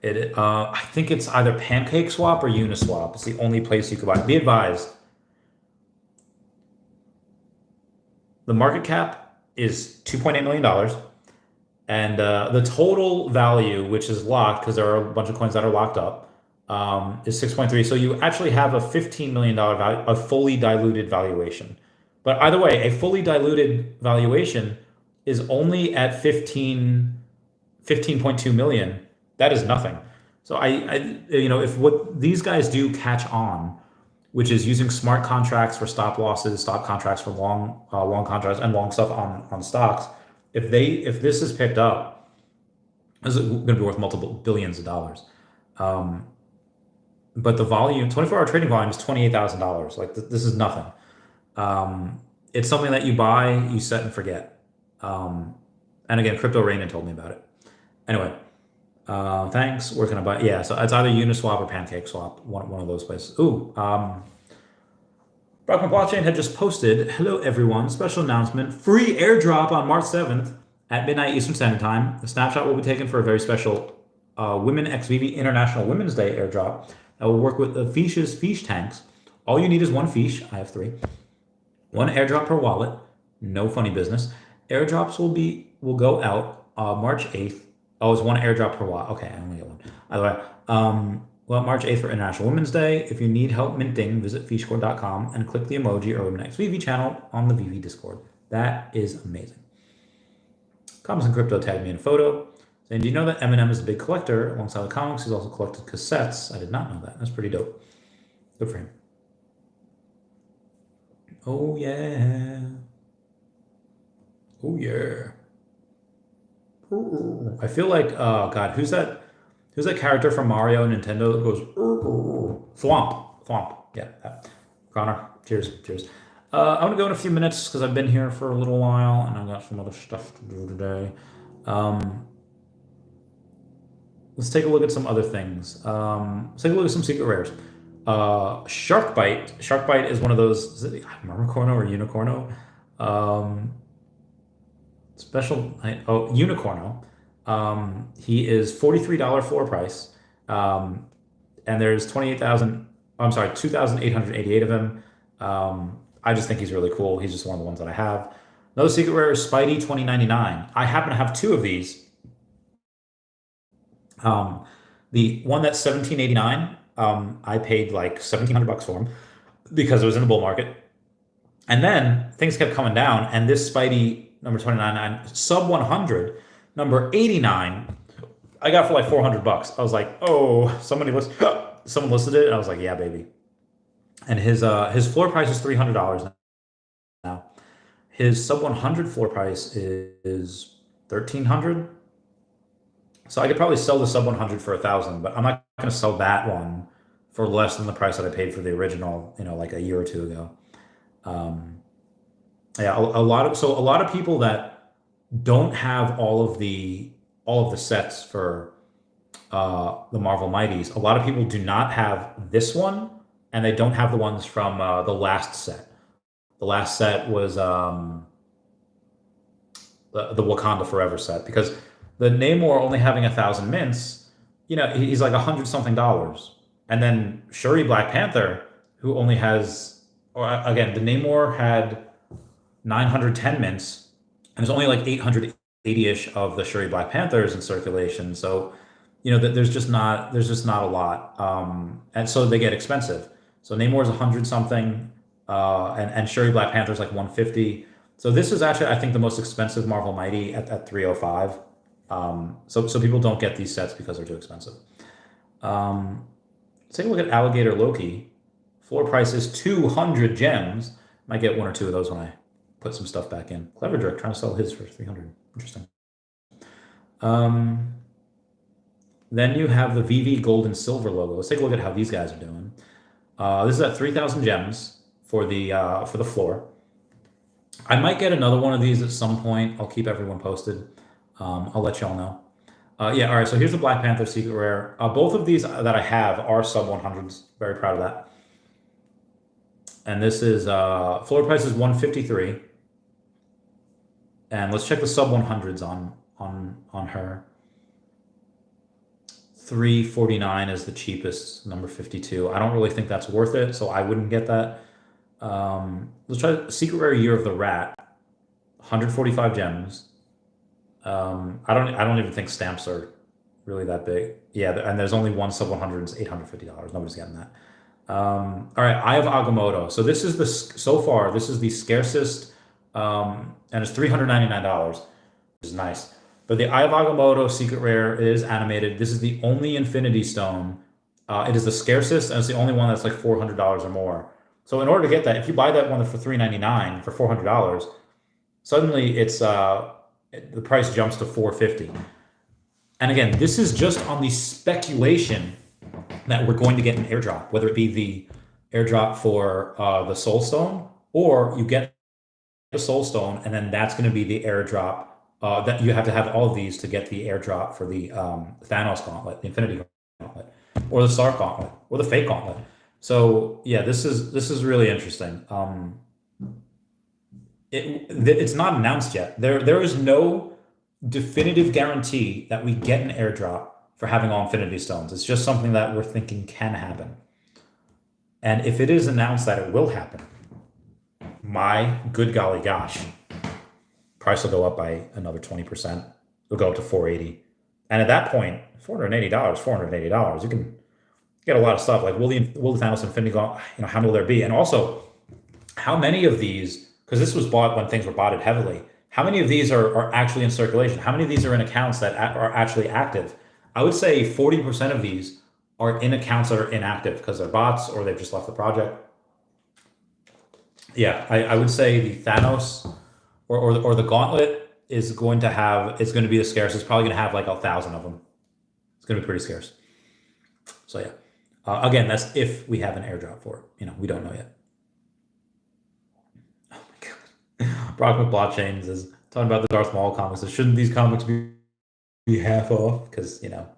I think it's either Pancake Swap or Uniswap. It's the only place you could buy. Be advised, the market cap is $2.8 million, and the total value, which is locked because there are a bunch of coins that are locked up, is 6.3. So you actually have a $15 million value, a fully diluted valuation. But either way, a fully diluted valuation is only at 15.2 million. That is nothing. So if what these guys do catch on, which is using smart contracts for stop losses, stop contracts for long contracts, and long stuff on stocks, if this is picked up, this is going to be worth multiple billions of dollars. But the volume, 24-hour trading volume, is $28,000. Like this is nothing. It's something that you buy, you set and forget. And again, Crypto Raymond told me about it. Anyway, thanks. Where can I buy? Yeah, so it's either Uniswap or Pancake Swap, one of those places. Ooh, Brockman Blockchain had just posted, "Hello everyone, special announcement, free airdrop on March 7th at midnight Eastern Standard Time. The snapshot will be taken for a very special Women x Veve International Women's Day airdrop that will work with the Feesh's Feesh tanks. All you need is one Feesh. I have 3. One airdrop per wallet. No funny business. Airdrops will go out March 8th. Oh, it's one airdrop per wallet. Okay, I only get one. Either way, March 8th for International Women's Day. If you need help minting, visit feeshcore.com and click the emoji or Women x Veve channel on the Veve Discord. That is amazing." Comics and Crypto tagged me in a photo saying, "Do you know that Eminem is a big collector? Alongside the comics, he's also collected cassettes." I did not know that. That's pretty dope. Good for him. Oh, yeah. Oh, yeah. Ooh. I feel like, oh, God, who's that Who's that character from Mario and Nintendo that goes thwomp? Yeah, that. Connor, cheers. I'm gonna go in a few minutes because I've been here for a little while and I got some other stuff to do today. Let's take a look at some other things. Let's take a look at some secret rares. Shark Bite. Shark Bite is one of those. Is it Mermicorno or Unicorno? Unicorno. He is $43 floor price, and there's 28,000. I'm sorry, 2,888 of him. I just think he's really cool. He's just one of the ones that I have. Another secret rare is Spidey 2099. I happen to have two of these. The one that's 1789, I paid like $1,700 for him because it was in the bull market. And then things kept coming down, and this Spidey number 29, sub 100, number 89, I got for like $400. I was like, oh, someone listed it, and I was like, yeah, baby. And his floor price is $300 now. His sub 100 floor price is $1,300. So I could probably sell the sub 100 for $1,000, but I'm not going to sell that one for less than the price that I paid for the original, like a year or two ago. Yeah, a lot of people that don't have all of the sets for the Marvel Mighties. A lot of people do not have this one, and they don't have the ones from the last set. The last set was the Wakanda Forever set, because the Namor only having 1,000 mints, he's like $100-something. And then Shuri Black Panther, who only has, again, the Namor had 910 mints, and there's only like 880-ish of the Shuri Black Panthers in circulation. So, there's just not a lot, and so they get expensive. So Namor's 100-something, and Shuri Black Panther's like 150. So this is actually, I think, the most expensive Marvel Mighty at 305. So people don't get these sets because they're too expensive. Let's take a look at Alligator Loki. Floor price is 200 gems. Might get one or two of those when I put some stuff back in. Clever Jerk trying to sell his for 300. Interesting. Then you have the Veve gold and silver logo. Let's take a look at how these guys are doing. This is at 3,000 gems for the floor. I might get another one of these at some point. I'll keep everyone posted. I'll let y'all know. Yeah, all right, so here's the Black Panther secret rare. Both of these that I have are sub 100s. Very proud of that. And this is, floor price is 153. And let's check the sub 100s on her. 349 is the cheapest, number 52. I don't really think that's worth it, so I wouldn't get that. Let's try secret rare Year of the Rat. 145 gems. I don't even think stamps are really that big. Yeah, and there's only one sub 100. It's $850. Nobody's getting that. All right, Eye of Agamotto. So this is this is the scarcest, and it's $399, which is nice. But the Eye of Agamotto secret rare is animated. This is the only Infinity Stone. It is the scarcest, and it's the only one that's like $400 or more. So in order to get that, if you buy that one for $399 for $400, suddenly it's the price jumps to $450. And again, this is just on the speculation that we're going to get an airdrop, whether it be the airdrop for the Soul Stone, or you get the Soul Stone, and then that's going to be the airdrop. That you have to have all of these to get the airdrop for the Thanos Gauntlet, the Infinity Gauntlet, or the Stark Gauntlet, or the Fate Gauntlet. So yeah, this is really interesting. It's not announced yet. There is no definitive guarantee that we get an airdrop for having all Infinity Stones. It's just something that we're thinking can happen. And if it is announced that it will happen, my good golly gosh, price will go up by another 20%. It'll go up to $480. And at that point, $480, you can get a lot of stuff. Like, will the Thanos Infinity Gauntlet, how many will there be? And also, how many of these, because this was bought when things were botted heavily, how many of these are actually in circulation? How many of these are in accounts that are actually active? I would say 40% of these are in accounts that are inactive because they're bots or they've just left the project. Yeah, I would say the Thanos or the Gauntlet is going to be the scarcest. It's probably going to have like 1,000 of them. It's going to be pretty scarce. So yeah. Again, that's if we have an airdrop for it. You know, we don't know yet. Oh my god. Brock McBlockchain is talking about the Darth Maul comics. So shouldn't these comics be half off? Because you know,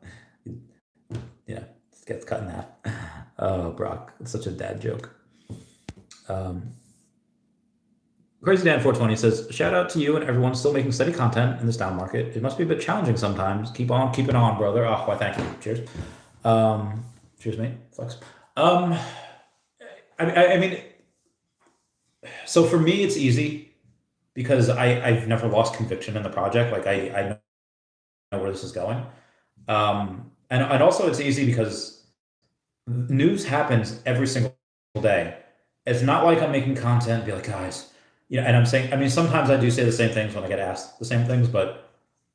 it gets cut in half. Oh, Brock, it's such a dad joke. Crazy Dan 420 says, shout out to you and everyone still making steady content in this down market. It must be a bit challenging sometimes. Keep on keeping on, brother. Oh, why, thank you. Cheers. Cheers, mate. Flex. I mean, so for me, it's easy because I've never lost conviction in the project. Like I know where this is going. And also it's easy because news happens every single day. It's not like I'm making content and be like, guys, and I'm saying, I mean, sometimes I do say the same things when I get asked the same things, but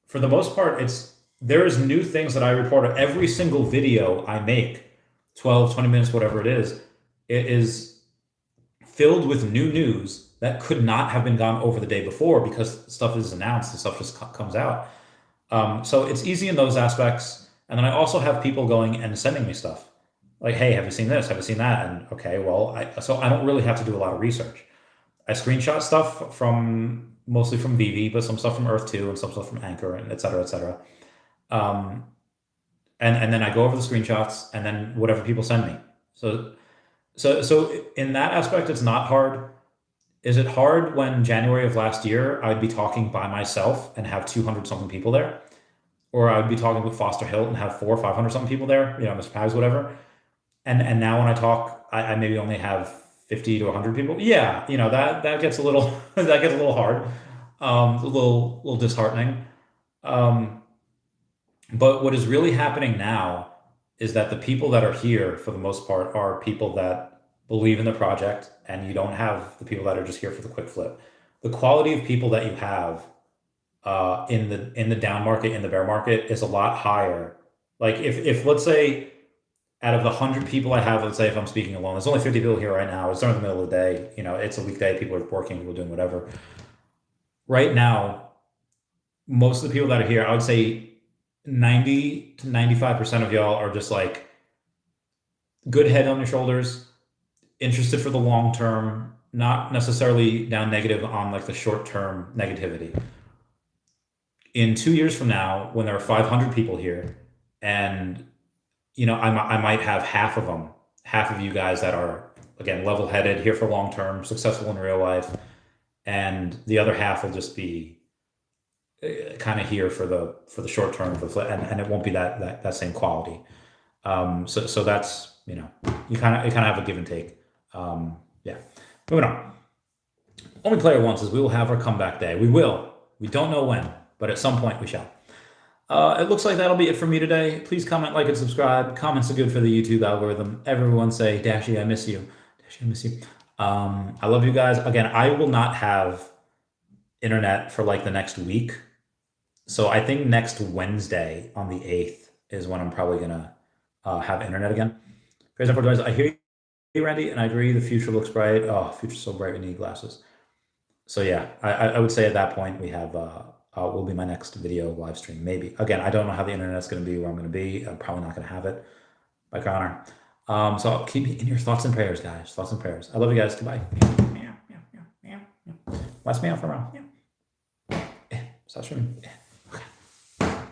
for the most part, there is new things that I report on every single video I make, 12, 20 minutes, whatever it is filled with new news that could not have been gone over the day before because stuff is announced and stuff just comes out. So it's easy in those aspects. And then I also have people going and sending me stuff like, hey, have you seen this? Have you seen that? And okay, well, so I don't really have to do a lot of research. I screenshot stuff mostly from Veve, but some stuff from Earth 2 and some stuff from Anchor and et cetera, et cetera. And then I go over the screenshots and then whatever people send me. So in that aspect, it's not hard. Is it hard when January of last year, I'd be talking by myself and have 200 something people there? Or I would be talking with Foster Hill and have 400 or 500 something people there, Mr. Paz, whatever. And now when I talk, I maybe only have 50 to 100 people. Yeah, that gets a little hard, a little disheartening. But what is really happening now is that the people that are here, for the most part, are people that believe in the project, and you don't have the people that are just here for the quick flip. The quality of people that you have in the down market, in the bear market, is a lot higher. Like if let's say, out of the 100 people I have, let's say if I'm speaking alone, there's only 50 people here right now. It's during the middle of the day. It's a weekday. People are working, people are doing whatever. Right now, most of the people that are here, I would say 90 to 95% of y'all are just like good head on your shoulders, interested for the long term, not necessarily down negative on like the short term negativity. In 2 years from now, when there are 500 people here, and I might have half of you guys that are, again, level-headed, here for long-term, successful in real life, and the other half will just be kind of here for the short term, and it won't be that same quality. So that's, you kind of have a give and take. Yeah. Moving on. Only player one says we will have our comeback day. We will. We don't know when, but at some point we shall. It looks like that'll be it for me today. Please comment, like, and subscribe. Comments are good for the YouTube algorithm. Everyone say, Dashy, I miss you. Dashy, I miss you. I love you guys. Again, I will not have internet for like the next week. So I think next Wednesday on the 8th is when I'm probably going to have internet again. I hear you, Randy, and I agree the future looks bright. Oh, future's so bright, we need glasses. So yeah, I would say at that point we have... will be my next video live stream, maybe. Again, I don't know how the internet's going to be, where I'm going to be. I'm probably not going to have it. By Connor. So keep me in your thoughts and prayers, guys. Thoughts and prayers. I love you guys. Goodbye. Last meow for a while. Stop streaming.